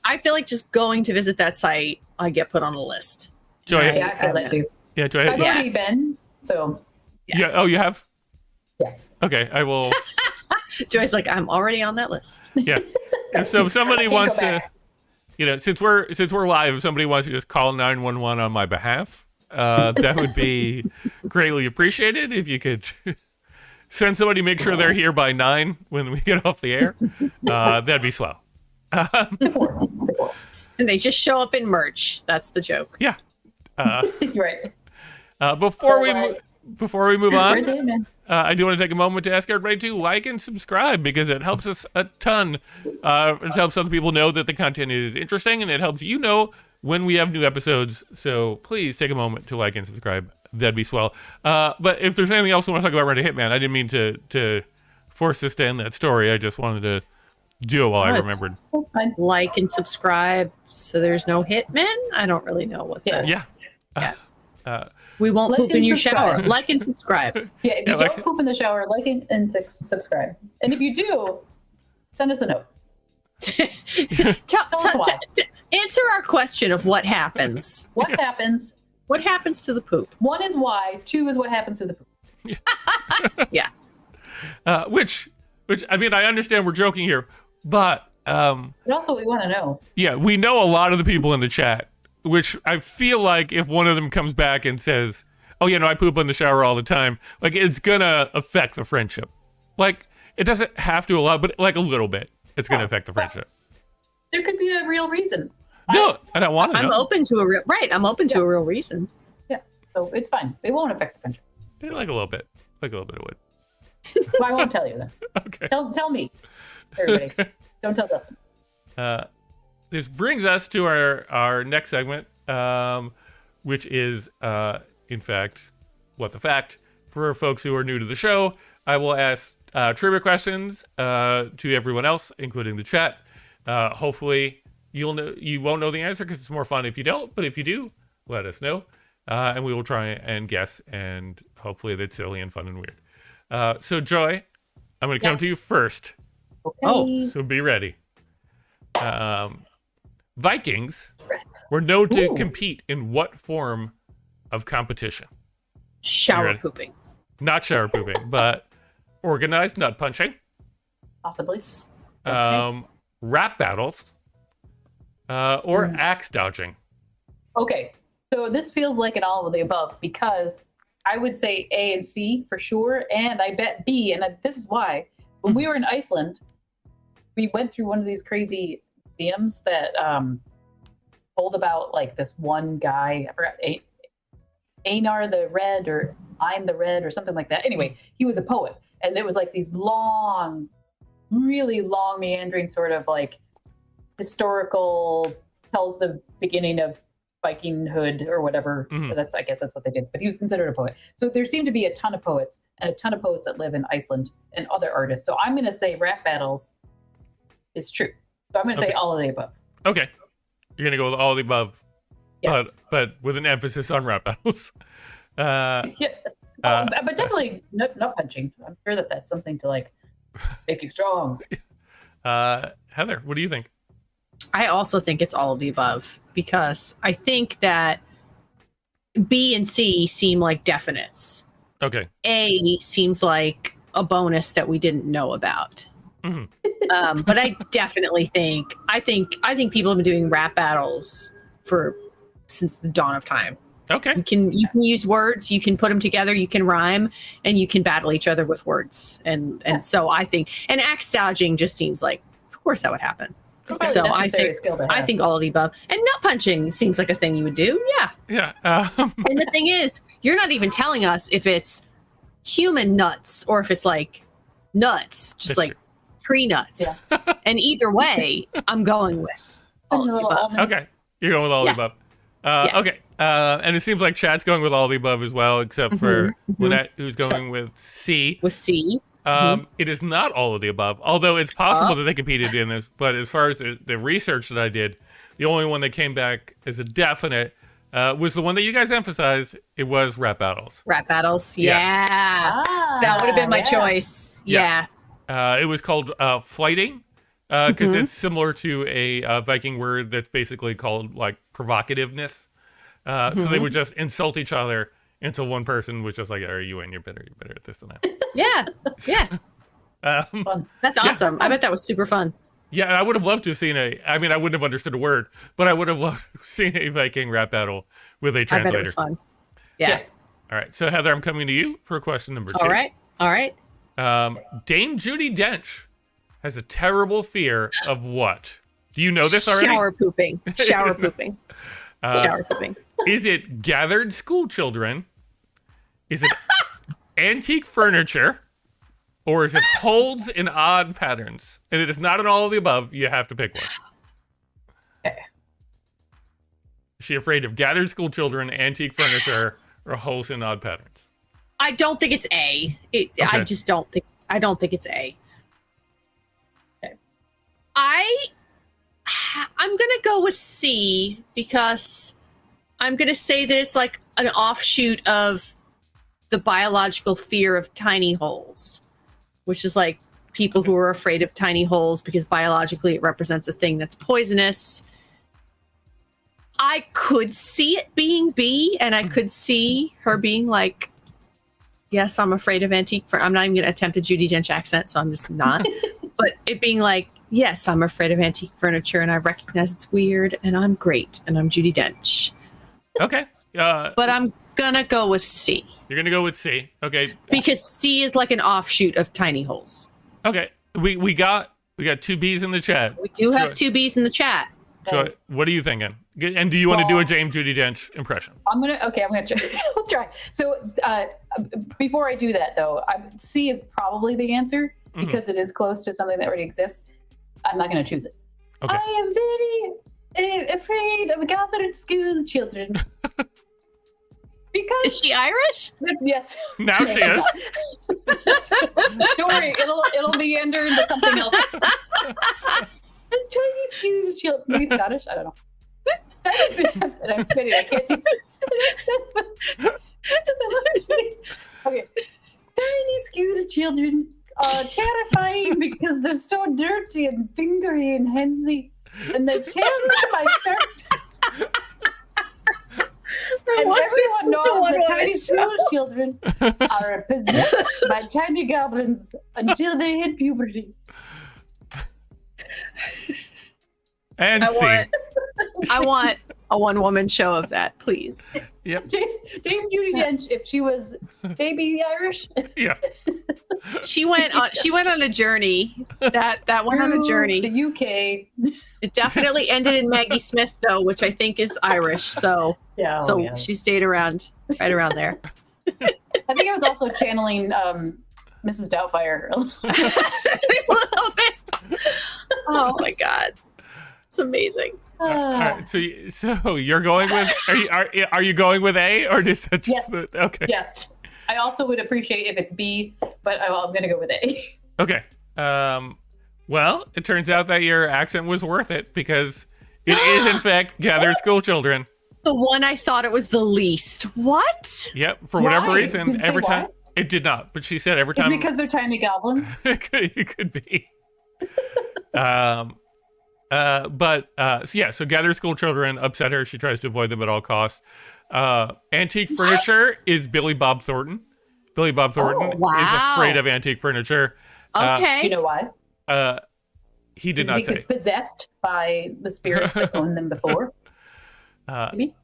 I feel like just going to visit that site, I get put on a list. Joy, Yeah, I feel that too. Yeah, Joy. I've already been, so. Yeah. Oh, you have? Yeah. Okay, I will. Joy's like, I'm already on that list. Yeah. And so if somebody wants to, since we're live, if somebody wants to just call 911 on my behalf, that would be greatly appreciated. If you could send somebody, make sure they're here by 9 when we get off the air, that'd be swell. And they just show up in merch. That's the joke. Yeah. Right. Before we move on, man. I do want to take a moment to ask everybody to like and subscribe, because it helps us a ton. It helps other people know that the content is interesting, and it helps you know when we have new episodes. So please take a moment to like and subscribe. That'd be swell. But if there's anything else we want to talk about Rent a Hitman, I didn't mean to force this to end that story. I just wanted to do it while I remembered. That's fine. Like and subscribe so there's no hitmen. I don't really know what that. Yeah. We won't Like poop in and your subscribe. shower. Like and subscribe. Yeah, if you like don't poop in the shower, like it and subscribe. And if you do, send us a note. Answer our question of what happens. What happens? What happens to the poop? 1 is why, 2 is what happens to the poop. Yeah. Which I mean, I understand we're joking here, but But also, we want to know. yeah, we know a lot of the people in the chat, which I feel like if one of them comes back and says, "Oh, I poop in the shower all the time," like, it's gonna affect the friendship. Like, it doesn't have to a lot, but like a little bit, it's gonna affect the friendship. There could be a real reason. No, I don't want to know. I'm open to a real reason. Yeah, so it's fine. It won't affect the friendship. Like a little bit. Like a little bit it would. Well, I won't tell you then. Okay. Tell me, everybody. Don't tell Dustin. This brings us to our next segment, which is, in fact, What the Fact. For folks who are new to the show, I will ask trivia questions to everyone else, including the chat. Hopefully, you won't know the answer because it's more fun if you don't. But if you do, let us know, and we will try and guess, and hopefully that's silly and fun and weird. So Joy, I'm going to come to you first. Okay. Oh. So be ready. Vikings were known to compete in what form of competition? Shower pooping. Not shower pooping, but organized nut punching. Possibly. Rap battles, or axe dodging. Okay, so this feels like an all of the above because I would say A and C for sure, and I bet B, and this is why. When we were in Iceland, we went through one of these crazy museums that told about like this one guy, I forgot, Einar the Red or Ein the Red or something like that. Anyway, he was a poet, and it was like these long, really long, meandering sort of like historical, tells the beginning of Vikinghood or whatever. I guess that's what they did. But he was considered a poet. So there seemed to be a ton of poets and a ton of poets that live in Iceland and other artists. So I'm going to say rap battles is true. So I'm going to say all of the above. Okay. You're going to go with all of the above. Yes. But with an emphasis on rap battles. Yes. But definitely nut punching. I'm sure that that's something to like make you strong. Heather, what do you think? I also think it's all of the above because I think that B and C seem like definites. Okay. A seems like a bonus that we didn't know about. But I definitely think people have been doing rap battles since the dawn of time. Okay. You can use words, you can put them together, you can rhyme, and you can battle each other with words. And so I think, and axe dodging just seems like, of course that would happen. So I think all of the above. And nut punching seems like a thing you would do. Yeah. Yeah. And the thing is, you're not even telling us if it's human nuts or if it's like nuts, just like tree nuts. Yeah. And either way, I'm going with all of the above. Okay. You're going with all of the above. Okay. And it seems like chat's going with all the above as well, except for Lynette, who's going with C. With C. It is not all of the above, although it's possible that they competed in this. But as far as the research that I did, the only one that came back as a definite was the one that you guys emphasized. It was rap battles. Rap battles, yeah. That would have been my choice. Yeah. It was called flighting because it's similar to a Viking word that's basically called like provocativeness. So they would just insult each other until one person was just like, "Are you in? You're better at this than I am." Yeah. That's awesome. I bet that was super fun. Yeah, I would have loved to have seen I wouldn't have understood a word, but I would have loved to have seen a Viking rap battle with a translator. I bet it was fun. Yeah. All right. So Heather, I'm coming to you for question number 2. All right. Dame Judi Dench has a terrible fear of what? Do you know this already? Shower pooping. Shower pooping. Is it gathered school children? Is it antique furniture? Or is it holds in odd patterns? And it is not in all of the above. You have to pick one. Okay. Is she afraid of gathered school children, antique furniture, or holes in odd patterns? I don't think it's A. I just don't think. I don't think it's A. Okay. I'm gonna go with C because I'm gonna say that it's like an offshoot of the biological fear of tiny holes, which is like people who are afraid of tiny holes because biologically it represents a thing that's poisonous. I could see it being B, and I could see her being like, yes, I'm afraid of antique furniture. I'm not even going to attempt a Judi Dench accent, so I'm just not. But it being like, yes, I'm afraid of antique furniture, and I recognize it's weird, and I'm great, and I'm Judi Dench. Okay. But I'm going to go with C. You're going to go with C. Okay. Because C is like an offshoot of tiny holes. Okay. We got 2 B's in the chat. We do have 2 B's in the chat. So what are you thinking? And do you want to do a Dame Judi Dench impression? I'm gonna try. I'll try. So before I do that, though, C is probably the answer because it is close to something that already exists. I'm not gonna choose it. Okay. I am very afraid of gathered school children. Because is she Irish? Yes. Now she is. Don't worry, it'll meander into something else. Chinese school children. Maybe Scottish. I don't know. And I'm spinning. I can't do it. Okay. Tiny school children are terrifying because they're so dirty and fingery and handsy, and they tear my shirt. And everyone knows that tiny school children are possessed by tiny goblins until they hit puberty. And I want a one-woman show of that, please. Yep. Dame Judi Dench, if she was baby Irish. Yeah. She went on a journey. That went on a journey. The UK. It definitely ended in Maggie Smith though, which I think is Irish. So Yeah. she stayed around right around there. I think I was also channeling Mrs. Doubtfire. A little bit. Oh my god. It's amazing. All right, so you're going with are you going with A or just Yes. Okay. Yes. I also would appreciate if it's B, but I'm going to go with A. Okay. Well, it turns out that your accent was worth it because it is in fact Gather School Children. The one I thought it was the least. What? Yep. For whatever Why? reason, Did it say every time why? it did not, but she said every Is time it because they're tiny goblins? it could be. So Gather School Children upset her. She tries to avoid them at all costs. Antique furniture is Billy Bob Thornton. Billy Bob Thornton is wow. afraid of antique furniture. Okay. You know why? He did not say. It's possessed by the spirits that owned them before. Maybe?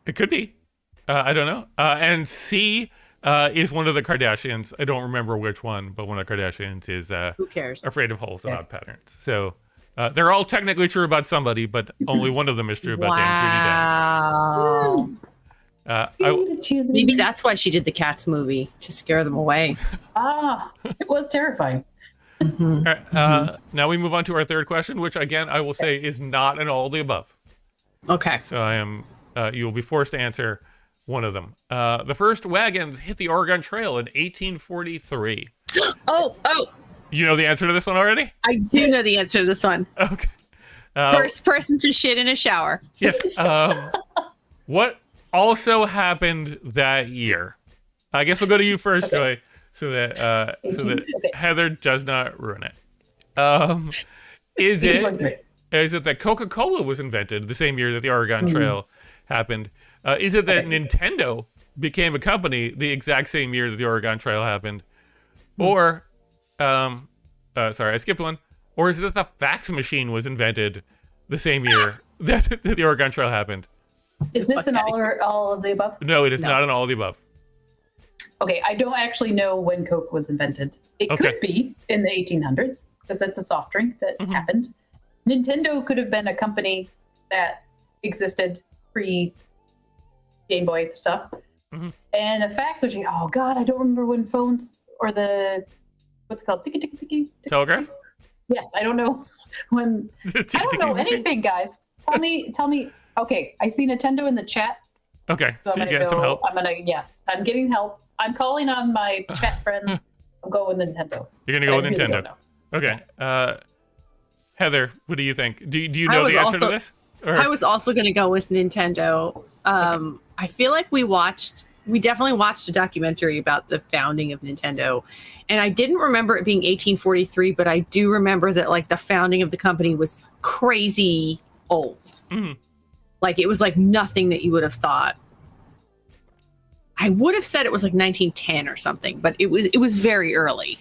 It could be. I don't know. And C is one of the Kardashians. I don't remember which one, but one of the Kardashians is Who cares? afraid of holes and odd patterns. So they're all technically true about somebody, but only one of them is true about Dame Judi Dench. Wow. Maybe that's why she did the Cats movie, to scare them away. It was terrifying. All right, now we move on to our third question, which again I will say is not an all of the above. Okay. So I am. You will be forced to answer one of them. The first wagons hit the Oregon Trail in 1843. Oh. You know the answer to this one already? I do know the answer to this one. Okay. First person to shit in a shower. Yes. What also happened that year? I guess we'll go to you first, Joy, so that Heather does not ruin it. Is it that Coca-Cola was invented the same year that the Oregon Trail happened? Is it that Nintendo became a company the exact same year that the Oregon Trail happened? Or, sorry, I skipped one. Or is it that the fax machine was invented the same year that the Oregon Trail happened? Is this an all of the above? No, it is not an all of the above. Okay, I don't actually know when Coke was invented. It could be in the 1800s, because that's a soft drink that happened. Nintendo could have been a company that existed pre-Game Boy stuff. And a fax machine, oh god, I don't remember when phones, or the, what's it called? Telegraph? Yes, I don't know when. I don't know anything, guys. Tell me. Okay, I see Nintendo in the chat. Okay, So so I'm you gonna get some help. I'm getting help. I'm calling on my chat friends. I'm going with Nintendo. You're going to go with I really Nintendo. don't know. Okay. Heather, what do you think? Do you know the answer to this? Or? I was also going to go with Nintendo. I feel like we definitely watched a documentary about the founding of Nintendo. And I didn't remember it being 1843, but I do remember that like the founding of the company was crazy old. Like it was like nothing that you would have thought. I would have said it was like 1910 or something, but it was very early.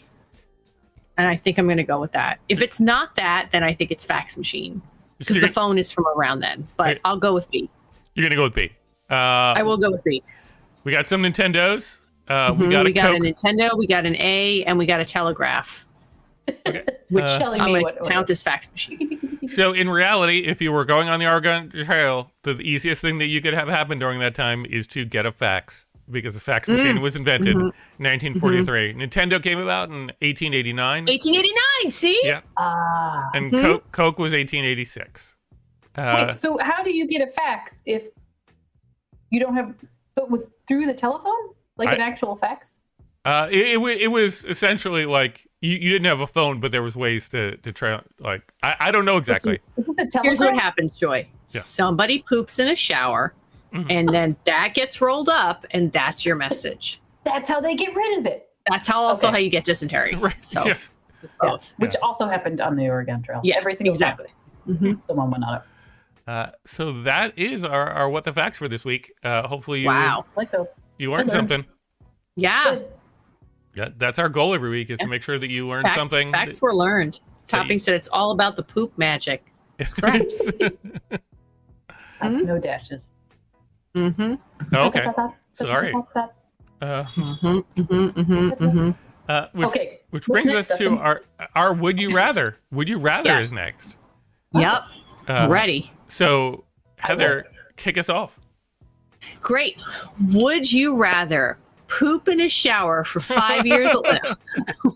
And I think I'm going to go with that. If it's not that, then I think it's fax machine because the phone is from around then. But I'll go with B. You're going to go with B. I will go with B. We got some Nintendos. We got a Nintendo, we got an A, and we got a telegraph. Okay. Which Telling I'm me going to count this fax machine. So in reality, if you were going on the Oregon Trail, the easiest thing that you could have happen during that time is to get a fax, because the fax machine was invented in 1943. Nintendo came about in 1889. 1889, see? Yeah. And Coke was 1886. Wait, so how do you get a fax if you don't have? It was through the telephone, like an actual fax. It was essentially like you didn't have a phone, but there was ways to try. Like I don't know exactly. This is a telegram. Here's what happens, Joy. Yeah. Somebody poops in a shower, and then that gets rolled up, and that's your message. That's how they get rid of it. That's how how you get dysentery. Right. So Yeah. it's both. Which also happened on the Oregon Trail. Yeah, every single exactly. time someone went on it. So that is our what the facts for this week. Hopefully you Wow. Like those. you learned I learned. something. Yeah. Good. Yeah, that's our goal every week is to make sure that you learn something. Facts were learned. Topping said it's all about the poop magic. That's correct. That's no dashes. Mm-hmm. Okay. Sorry. Okay. Which What's brings next, us to Dustin? our would you rather. Would you rather Yes. is next. Yep. Uh, Ready. So Heather, kick us off. Great. Would you rather poop in a shower for 5 years?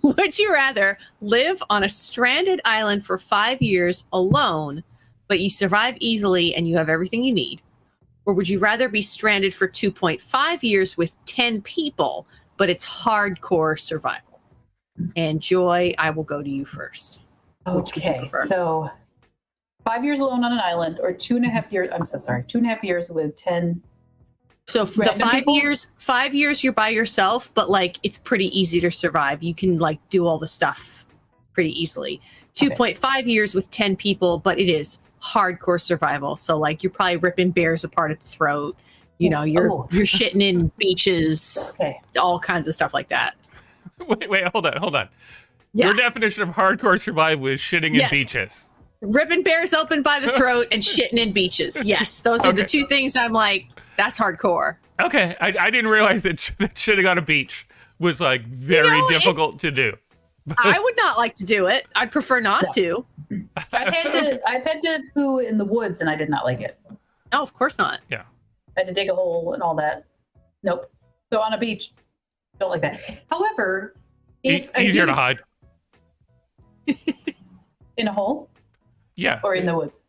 Would you rather live on a stranded island for 5 years alone, but you survive easily and you have everything you need? Or would you rather be stranded for 2.5 years with 10 people, but it's hardcore survival? And Joy, I will go to you first. Which would you Okay, prefer? so 5 years alone on an island, or 2.5 years. I'm so sorry. 2.5 years with 10. So for the Random 5 people? years, 5 years you're by yourself, but like it's pretty easy to survive. You can like do all the stuff pretty easily. 2.5 years with 10 people, but it is hardcore survival. So like you're probably ripping bears apart at the throat. You know, you're shitting in beaches, Okay. all kinds of stuff like that. Wait, hold on. Yeah. Your definition of hardcore survival is shitting in Yes. beaches. Ripping bears open by the throat and shitting in beaches. Yes, those are the two things I'm like, that's hardcore. Okay, I didn't realize that that shitting on a beach was like very difficult to do. I would not like to do it. I'd prefer not to. I've had to poo in the woods and I did not like it. No, of course not. Yeah. I had to dig a hole and all that. Nope. So on a beach, don't like that. However, if I Easier to did- hide. in a hole Yeah. or in the woods.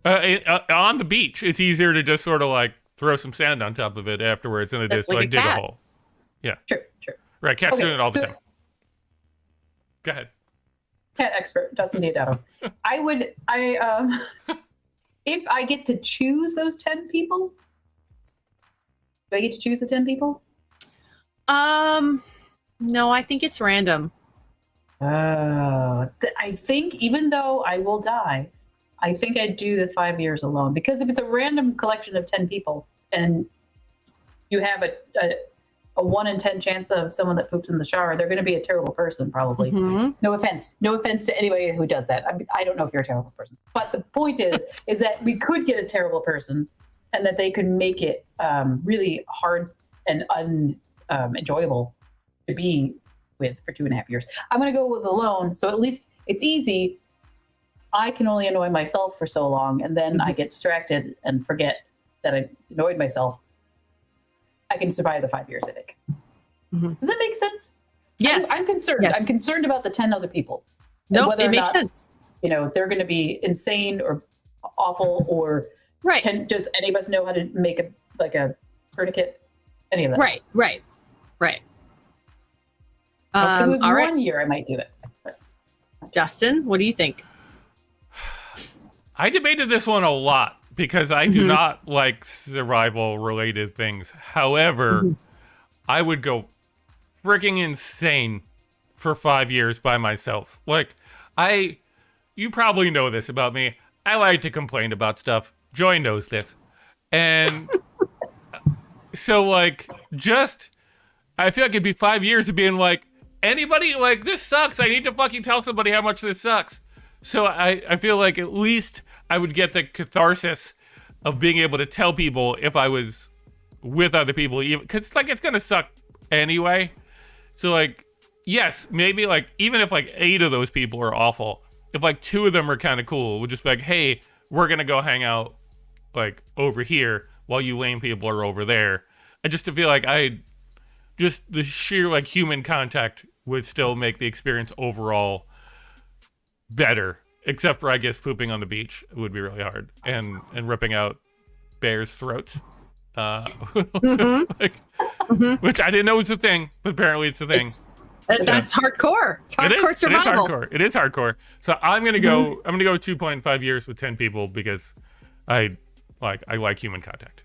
On the beach, it's easier to just sort of like throw some sand on top of it afterwards than it That's is to like like a dig a cat. hole. True. Right, cats Okay, doing it all the so- time. Go ahead. Cat expert, Dustin Diodato. If I get to choose those 10 people, do I get to choose the 10 people? No, I think it's random. I think even though I will die, I think I'd do the 5 years alone, because if it's a random collection of 10 people and you have a 1 in 10 chance of someone that poops in the shower, they're going to be a terrible person, probably. Mhm. No offense to anybody who does that. I don't know if you're a terrible person, but the point is that we could get a terrible person, and that they could make it really hard and unenjoyable to be with for 2.5 years. I'm going to go with alone, so at least it's easy. I can only annoy myself for so long, and then I get distracted and forget that I annoyed myself. I can survive the 5 years, I think. Mhm. Does that make sense? Yes. I'm concerned. Yes. I'm concerned about the 10 other people. And No, whether it or makes not, sense. You know, they're going to be insane or awful, or Right. does any of us know how to make a tourniquet? Any of that? Right. Right. If it was all right, 1 year, I might do it. Justin, what do you think? I debated this one a lot because I do not like survival related things. However, I would go freaking insane for 5 years by myself. Like, you probably know this about me. I like to complain about stuff. Joy knows this. And so, like, I feel like it'd be 5 years of being like, anybody, like, this sucks. I need to fucking tell somebody how much this sucks. So I feel like at least I would get the catharsis of being able to tell people if I was with other people, because it's like it's gonna suck anyway. So like, yes, maybe like even if like 8 of those people are awful, if like 2 of them are kind of cool, we'll just be like, hey, we're gonna go hang out like over here while you lame people are over there. I just to feel like just the sheer like human contact would still make the experience overall better, except for I guess pooping on the beach would be really hard, and ripping out bears' throats, which I didn't know was a thing, but apparently it's a thing. That's hardcore. It's hardcore survival. It is hardcore. So I'm gonna go. I'm gonna go 2.5 years with 10 people because I like human contact.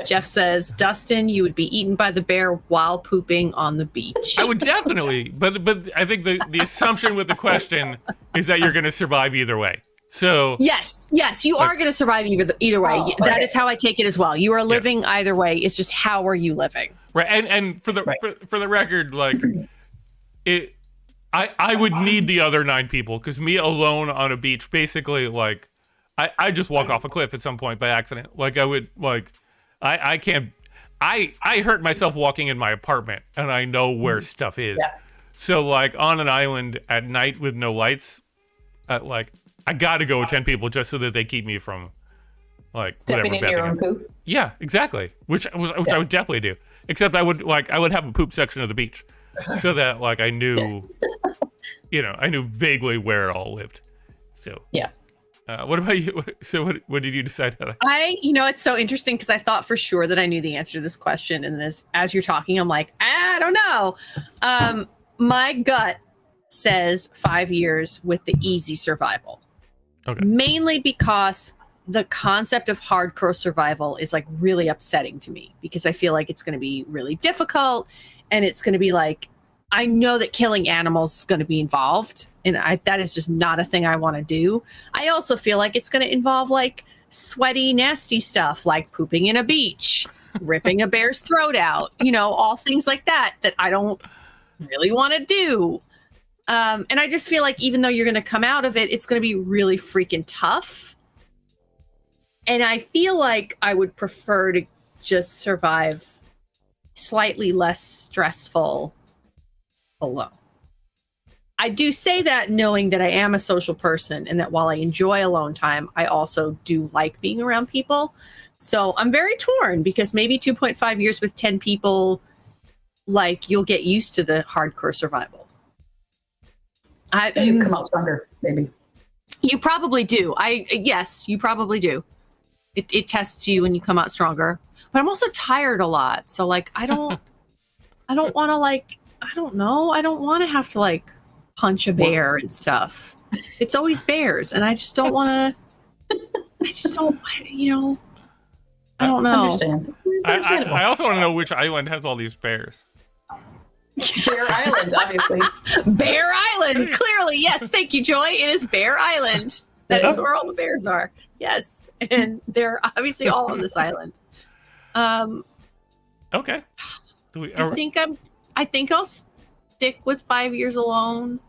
Jeff says, Dustin, you would be eaten by the bear while pooping on the beach. I would definitely, but I think the assumption with the question is that you're gonna survive either way. So yes, you are going to survive either way. Oh, That okay. is how I take it as well. You are living either way. It's just how are you living? Right, and for the for the record, like it, I would need the other 9 people because me alone on a beach, basically, like I just walk off a cliff at some point by accident. Like I would I can't. I hurt myself walking in my apartment, and I know where stuff is. Yeah. So like on an island at night with no lights, like. I gotta go with 10 people just so that they keep me from like Stepping in your own poop. Yeah, exactly. Which I would definitely do. Except I would have a poop section of the beach, so that like I knew, I knew vaguely where it all lived. So yeah. What about you? So what did you decide? It's so interesting because I thought for sure that I knew the answer to this question, and as you're talking, I'm like, I don't know. My gut says 5 years with the easy survival. Okay. Mainly because the concept of hardcore survival is like really upsetting to me because I feel like it's going to be really difficult and it's going to be like, I know that killing animals is going to be involved and that is just not a thing I want to do. I also feel like it's going to involve like sweaty, nasty stuff like pooping in a beach, ripping a bear's throat out, all things like that I don't really want to do. And I just feel like even though you're going to come out of it, it's going to be really freaking tough. And I feel like I would prefer to just survive slightly less stressful alone. I do say that knowing that I am a social person and that while I enjoy alone time, I also do like being around people. So I'm very torn because maybe 2.5 years with 10 people, like you'll get used to the hardcore survival. You come out stronger, maybe. You probably do. Yes, you probably do. It tests you and you come out stronger. But I'm also tired a lot. So like I don't want to like I don't know. I don't want to have to like punch a bear and stuff. It's always bears and I just don't want to I just don't I don't know. Understand. I also want to know which island has all these bears. Bear Island, obviously. Bear Island, clearly. Yes, thank you, Joy. It is Bear Island. That is where all the bears are. Yes, and they're obviously all on this island. Okay. I think I'll stick with 5 years alone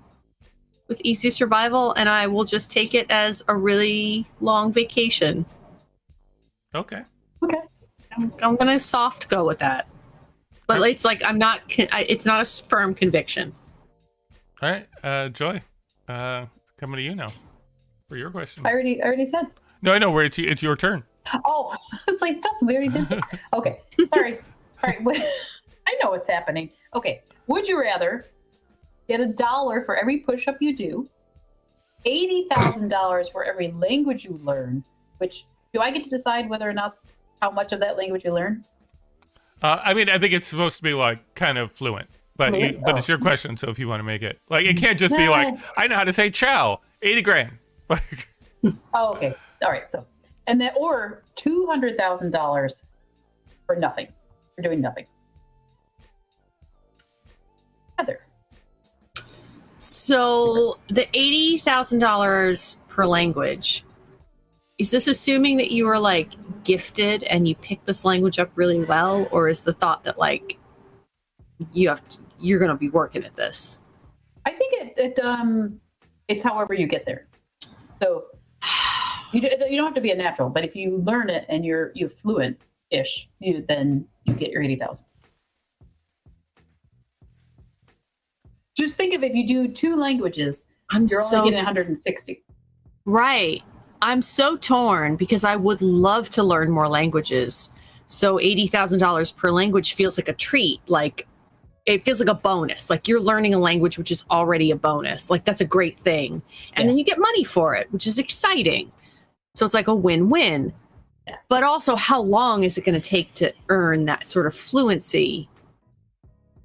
with easy survival, and I will just take it as a really long vacation. Okay. I'm gonna soft go with that. But it's like it's not a firm conviction. All right, Joy, coming to you now for your question. I already said. No, I know where it's your turn. Oh, I was like, Dustin, we already did this. Okay, sorry. All right, I know what's happening. Okay, would you rather get $1 for every push-up you do, $80,000 for every language you learn? Which do I get to decide whether or not how much of that language you learn? I mean, I think it's supposed to be like kind of fluent, but it's your question. So if you want to make it like, it can't just be like, I know how to say ciao, 80 grand. Like, oh, okay. All right. So, and then, or $200,000 for nothing, for doing nothing. Heather. So the $80,000 per language, is this assuming that you are like gifted and you pick this language up really well, or is the thought that like you're going to be working at this? I think it's however you get there. So you don't have to be a natural, but if you learn it and you're fluent-ish, then you get your 80,000. Just think of if you do 2 languages, you're only getting 160. Right. I'm so torn because I would love to learn more languages. So $80,000 per language feels like a treat. Like it feels like a bonus. Like you're learning a language, which is already a bonus. Like that's a great thing. And then you get money for it, which is exciting. So it's like a win-win. Yeah. But also how long is it going to take to earn that sort of fluency?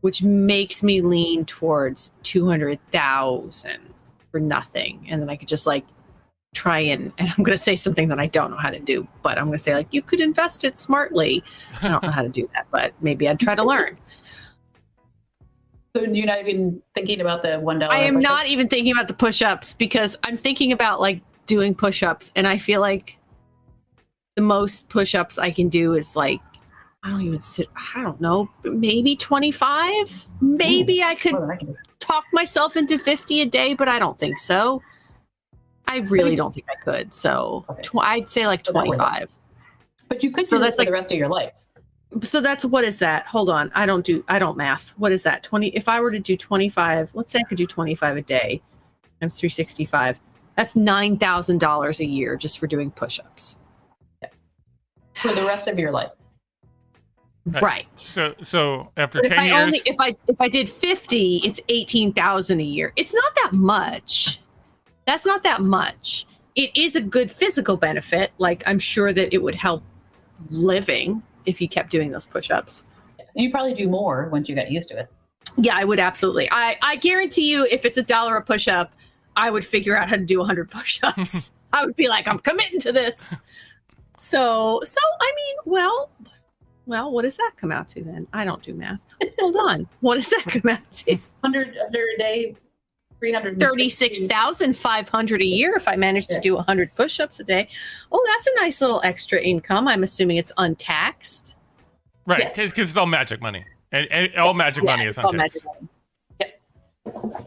which makes me lean towards 200,000 for nothing. And then I could just like try and I'm going to say something that I don't know how to do, but I'm going to say like, you could invest it smartly. I don't know how to do that, but maybe I'd try to learn. So you're not even thinking about the $1? I am push-up? not even thinking about the push-ups because I'm thinking about like doing push-ups, and I feel like the most push-ups I can do is like, I don't know, maybe 25. Maybe I could More than I can do. talk myself into 50 a day, but I don't think so. I really don't think I could. So Okay. I'd say like So that way. 25. But you could So do this that's for like- the rest of your life. So that's, what is that? Hold on. I don't math. What is that? 20. If I were to do 25, let's say I could do 25 a day times 365. That's $9,000 a year just for doing push-ups. For the rest of your life. Right. So after But 10 years, if I did 50, it's 18,000 a year. It's not that much. That's not that much. It is a good physical benefit. Like, I'm sure that it would help living if you kept doing those push-ups. You probably do more once you get used to it. Yeah, I would absolutely. I guarantee you, if it's $1 a push-up, I would figure out how to do 100 push-ups. I would be like, I'm committing to this. So I mean, well, what does that come out to then? I don't do math. Hold on. What does that come out to? 100 a day, 360. 36,500 a year if I manage to do 100 push-ups a day. Oh, that's a nice little extra income. I'm assuming it's untaxed. right? Yes. Because it's all magic money, and all magic money is it's all untaxed. magic money.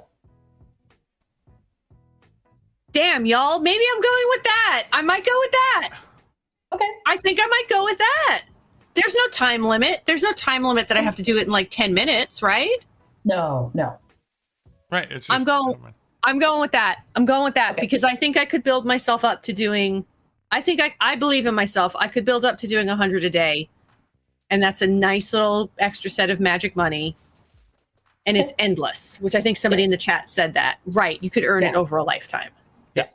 Damn, y'all. Maybe I'm going with that. I might go with that. Okay. I think I might go with that. There's no time limit. There's no time limit that I have to do it in like 10 minutes, right? No. Right. It's just, I'm going with that. I'm going with that Okay. because I think I could build myself up to doing, I believe in myself. I could build up to doing 100 a day. And that's a nice little extra set of magic money. And it's endless, which I think somebody in the chat said that. Right. You could earn it over a lifetime. Yeah.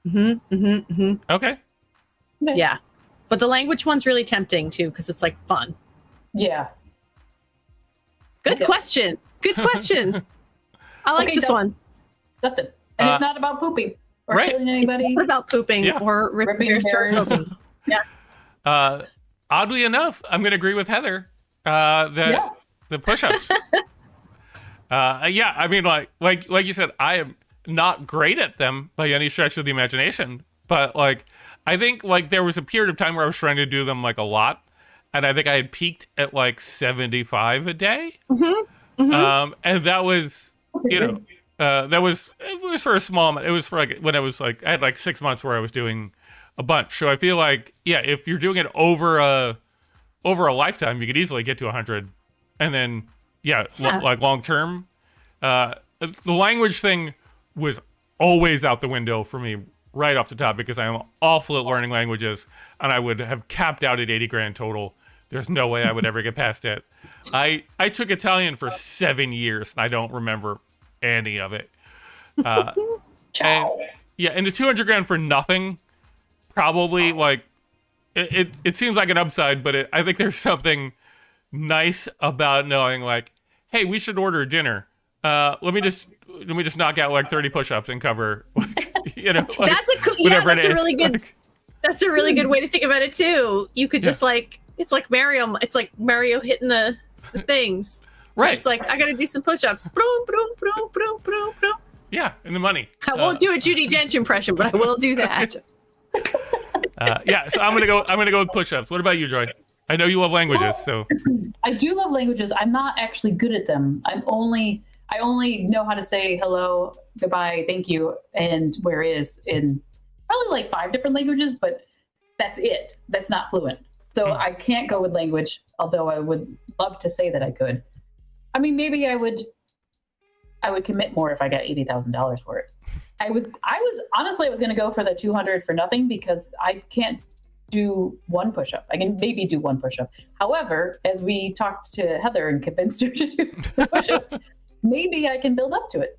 Mm-hmm. Okay. Yeah. But the language one's really tempting too, because it's like fun. Yeah. Good Okay. question. Good question. I like Okay, this one. Dustin. And Uh, it's not about pooping or right. killing anybody. What about pooping Yeah. or ripping Ripping your hairs. pooping? Oddly enough, I'm going to agree with Heather. The push-ups. Yeah, I mean, like you said, I am not great at them by any stretch of the imagination, but like, I think like there was a period of time where I was trying to do them like a lot, and I think I had peaked at like 75 a day. And that was, it was for a small amount. It was for like when I was like, I had like 6 months where I was doing a bunch. So I feel like, yeah, if you're doing it over a lifetime, you could easily get to 100. And then, like long term, the language thing was always out the window for me right off the top because I am awful at learning languages, and I would have capped out at 80 grand total. There's no way I would ever get past it. I took Italian for 7 years, and I don't remember any of it. And the 200 grand for nothing, probably like it seems like an upside, but I think there's something nice about knowing like, hey, we should order dinner. Let me just knock out like 30 push-ups and cover, like, like, That's a cool, that's a really good. Like, that's a really good way to think about it too. You could just like, it's like Mario. It's like Mario hitting the things. right. Just like, I got to do some push-ups. Broom, broom, broom, broom, broom, broom. Yeah, and the money. I won't do a Judi Dench impression, but I will do that. So I'm gonna go with push-ups. What about you, Joy? I know you love languages, so I do love languages. I'm not actually good at them. I only know how to say hello, goodbye, thank you, and where is in probably like 5 different languages, but that's it. That's not fluent. So I can't go with language, although I would love to say that I could. I mean, maybe I would commit more if I got $80,000 for it. I was honestly, I was going to go for the 200 for nothing because I can't do one push-up. I can maybe do one push-up. However, as we talked to Heather and convinced her to do the push-ups, maybe I can build up to it.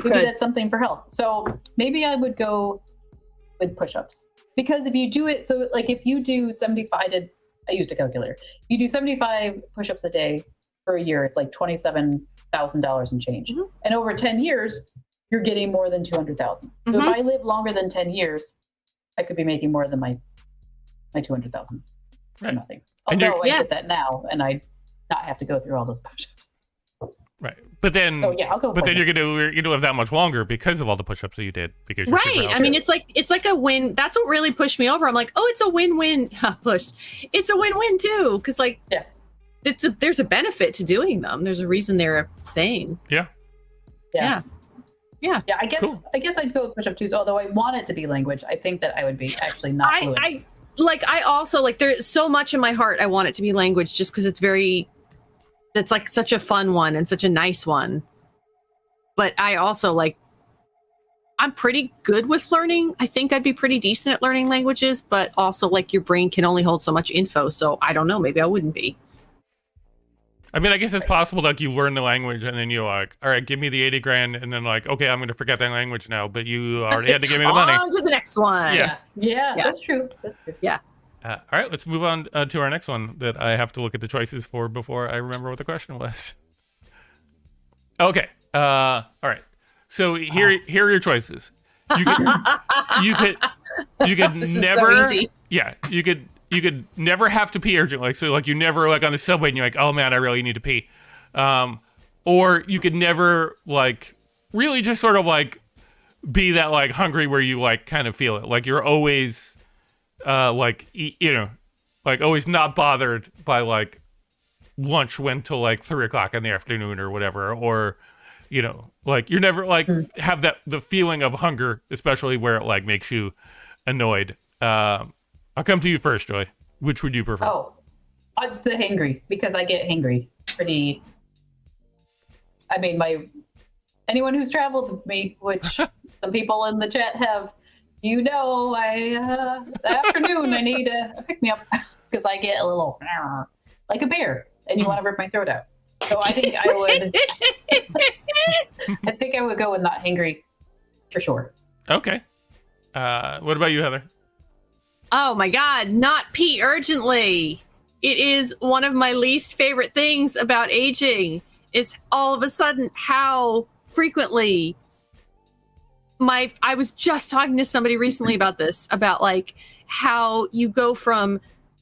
Maybe that's something for health. So maybe I would go with push-ups because if you do it, so like if you do 75, I used a calculator. You do 75 push-ups a day for a year, it's like $27,000 and change. Mhm. And over 10 years, you're getting more than 200,000. So if Mhm. I live longer than 10 years, I could be making more than my 200,000 for Right. nothing. And you're- Although I Yeah. get that now, and I not have to go through all those push-ups. Right. But then, So yeah, I'll go. but then push-ups. you're gonna live that much longer because of all the push-ups that you did. Because you're super Right. I healthy. mean, it's like a win. That's what really pushed me over. I'm like, oh, it's a win-win. Pushed. It's a win-win too, because like, Yeah. there's a benefit to doing them. There's a reason they're a thing. yeah. Yeah. Yeah. Yeah, I guess Cool. I'd go with push-up too. Although I want it to be language, I think that I would be actually not fluent. I also like there's so much in my heart I want it to be language just because it's like such a fun one and such a nice one. But I also like I'm pretty good with learning. I think I'd be pretty decent at learning languages, but also like your brain can only hold so much info, so I don't know, maybe I wouldn't be. I mean, I guess it's possible like you learn the language and then you're like, all right, give me the 80 grand, and then like, okay, I'm gonna forget that language now, but you already had to give me the money. On to the next one. Yeah. Yeah, Yeah. that's true. That's true. All right, let's move on to our next one that I have to look at the choices for before I remember what the question was. Okay. All right. So here are your choices. You could This is never so easy. Yeah, you could never have to pee urgently. Like, so like you never like on the subway and you're like, oh man, I really need to pee. Or you could never like really just sort of like be that like hungry where you like kind of feel it. Like you're always like you know, like always not bothered by like lunch went till like 3 o'clock in the afternoon or whatever, or you know, like you're never like have the feeling of hunger, especially where it like makes you annoyed. I'll come to you first, Joy. Which would you prefer? Oh, the hangry, because I get hangry pretty. I mean, anyone who's traveled with me, which some people in the chat have, the afternoon I need a pick me up because I get a little like a bear, and you want to rip my throat out. So I think I would go with not hangry for sure. Okay. What about you, Heather? Oh my God, not pee urgently. It is one of my least favorite things about aging is all of a sudden how frequently I was just talking to somebody recently about this, about like how you go from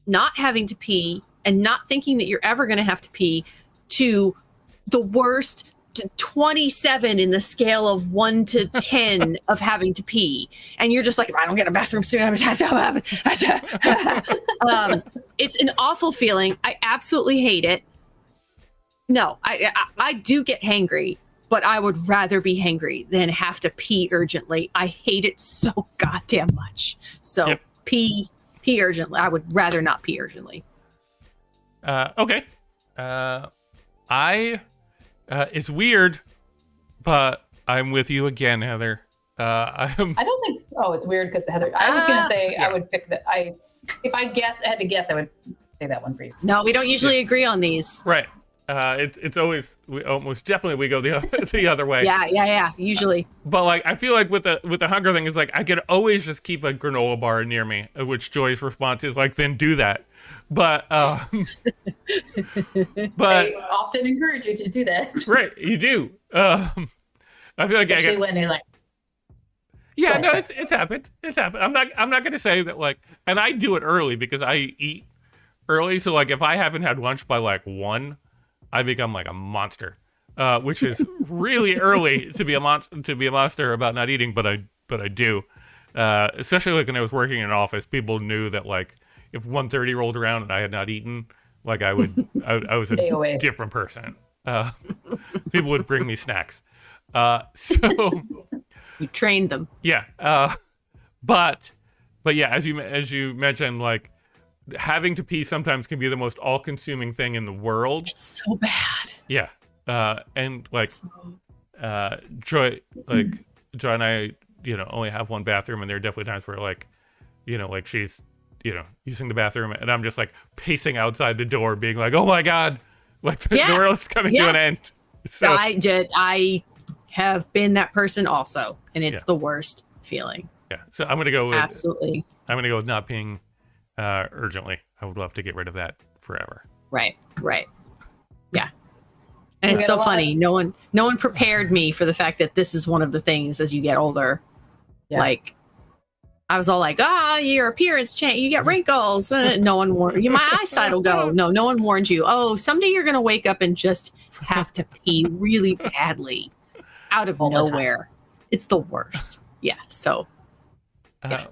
not having to pee and not thinking that you're ever going to have to pee to the worst to 27 in the scale of 1 to 10 of having to pee, and you're just like, if I don't get a bathroom soon, it's an awful feeling. I absolutely hate it. No, I do get hangry, but I would rather be hangry than have to pee urgently. I hate it so goddamn much. So Yep. pee urgently. I would rather not pee urgently. Okay. It's weird, but I'm with you again, Heather. I don't think. Oh, it's weird because Heather. I was gonna say yeah. I would pick that. If I had to guess, I would say that one for you. No, we don't usually agree on these. Right. It's always we almost definitely go the other way. Yeah. Usually. But like I feel like with the hunger thing is like I could always just keep a granola bar near me, which Joy's response is like, then do that. But I often encourage you to do that. right, you do. I feel like Especially when you're like, yeah, Go no, ahead, it's happened. It's happened. I'm not gonna say that like, and I do it early because I eat early. So like, if I haven't had lunch by like 1, I become like a monster, which is really early to be a monster about not eating. But I do, especially like when I was working in an office, people knew that like if 1:30 rolled around and I had not eaten, like I was a Stay away. different person. People would bring me snacks. So. You trained them. Yeah, but yeah, as you mentioned, like having to pee sometimes can be the most all-consuming thing in the world. It's so bad. Yeah, and like So- Joy and I, only have one bathroom, and there are definitely times where like, like she's, using the bathroom, and I'm just like pacing outside the door, being like, oh my god, like the world's coming to an end. So I have been that person also, and it's Yeah. the worst feeling. yeah, so I'm gonna go with Absolutely. not peeing urgently. I would love to get rid of that forever. Right. Yeah. it's so funny. No one prepared me for the fact that this is one of the things as you get older. Yeah. Like, I was all like, your appearance change, you get wrinkles. No one warned you. My eyesight will go. No one warned you. Oh, someday you're going to wake up and just have to pee really badly out of nowhere. It's the worst. Yeah. So. Yeah.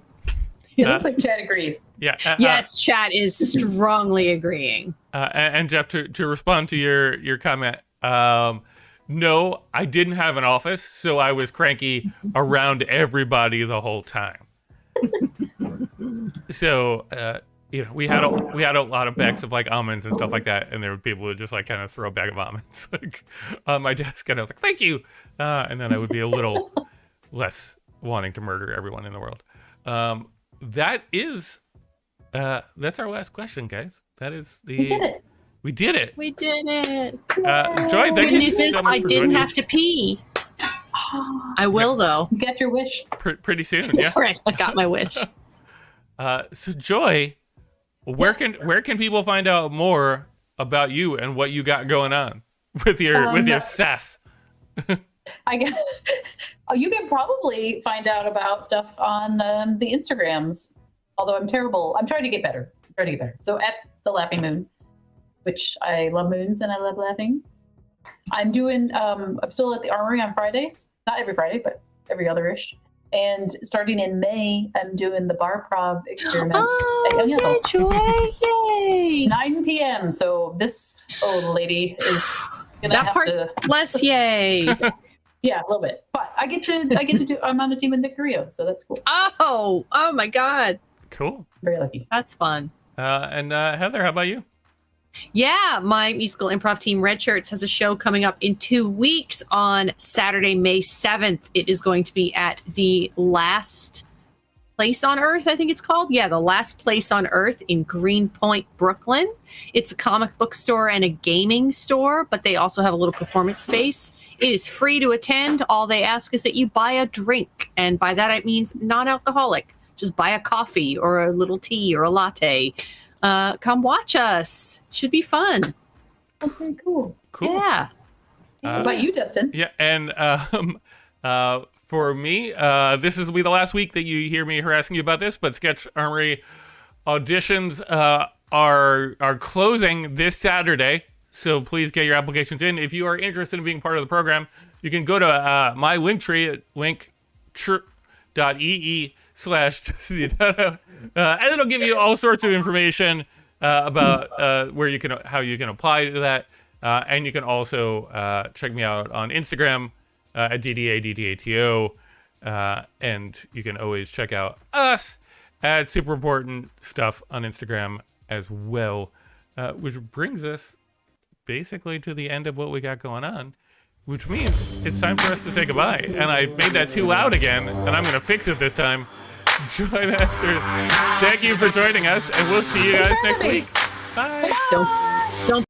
It looks like Chad agrees. Yeah. Yes, Chad is strongly agreeing. And Jeff, to respond to your comment, no, I didn't have an office, so I was cranky around everybody the whole time. So, we had a lot of bags of like almonds and stuff like that, and there were people who just like kind of throw a bag of almonds like on my desk, and I was like, "Thank you," and then I would be a little less wanting to murder everyone in the world. That's our last question, guys. That is We did it. We did it. We did it. Joy, thank Good you news is so much I for didn't joining have to pee. I will though. You get your wish. pretty soon. Yeah. Right, I got my wish. So Joy, where can people find out more about you and what you got going on with your SIS? You can probably find out about stuff on the Instagrams. Although I'm terrible. I'm trying to get better. So at the Laughing Moon, which I love moons and I love laughing. I'm doing. I'm still at the Armory on Fridays. Not every Friday, but every other-ish. And starting in May, I'm doing the bar prov experiments at Young Adults. Yay! 9 p.m. So this old lady is gonna That have part's to. less yay. Yeah, a little bit. But I get to do. I'm on a team with Nick Carrillo, so that's cool. Oh my God. Cool. Very lucky. That's fun. And Heather, how about you? Yeah, my musical improv team, Red Shirts, has a show coming up in 2 weeks on Saturday, May 7th. It is going to be at the Last Place on Earth, I think it's called. Yeah, the Last Place on Earth in Greenpoint, Brooklyn. It's a comic book store and a gaming store, but they also have a little performance space. It is free to attend. All they ask is that you buy a drink. And by that, it means non-alcoholic. Just buy a coffee or a little tea or a latte. Come watch us. Should be fun. That's very cool. Cool. Yeah. What about you, Dustin? Yeah, and for me, this will be the last week that you hear me harassing you about this, but Sketch Armory auditions are closing this Saturday, so please get your applications in. If you are interested in being part of the program, you can go to my Linktree at link.ee/Justin, and it'll give you all sorts of information about how you can apply to that, and you can also check me out on Instagram at DDADDATO, and you can always check out us at Super Important Stuff on Instagram as well, which brings us basically to the end of what we got going on, which means it's time for us to say goodbye. And I made that too loud again, and I'm going to fix it this time. Joy Masters, thank you for joining us, and we'll see you guys next week. Bye. Don't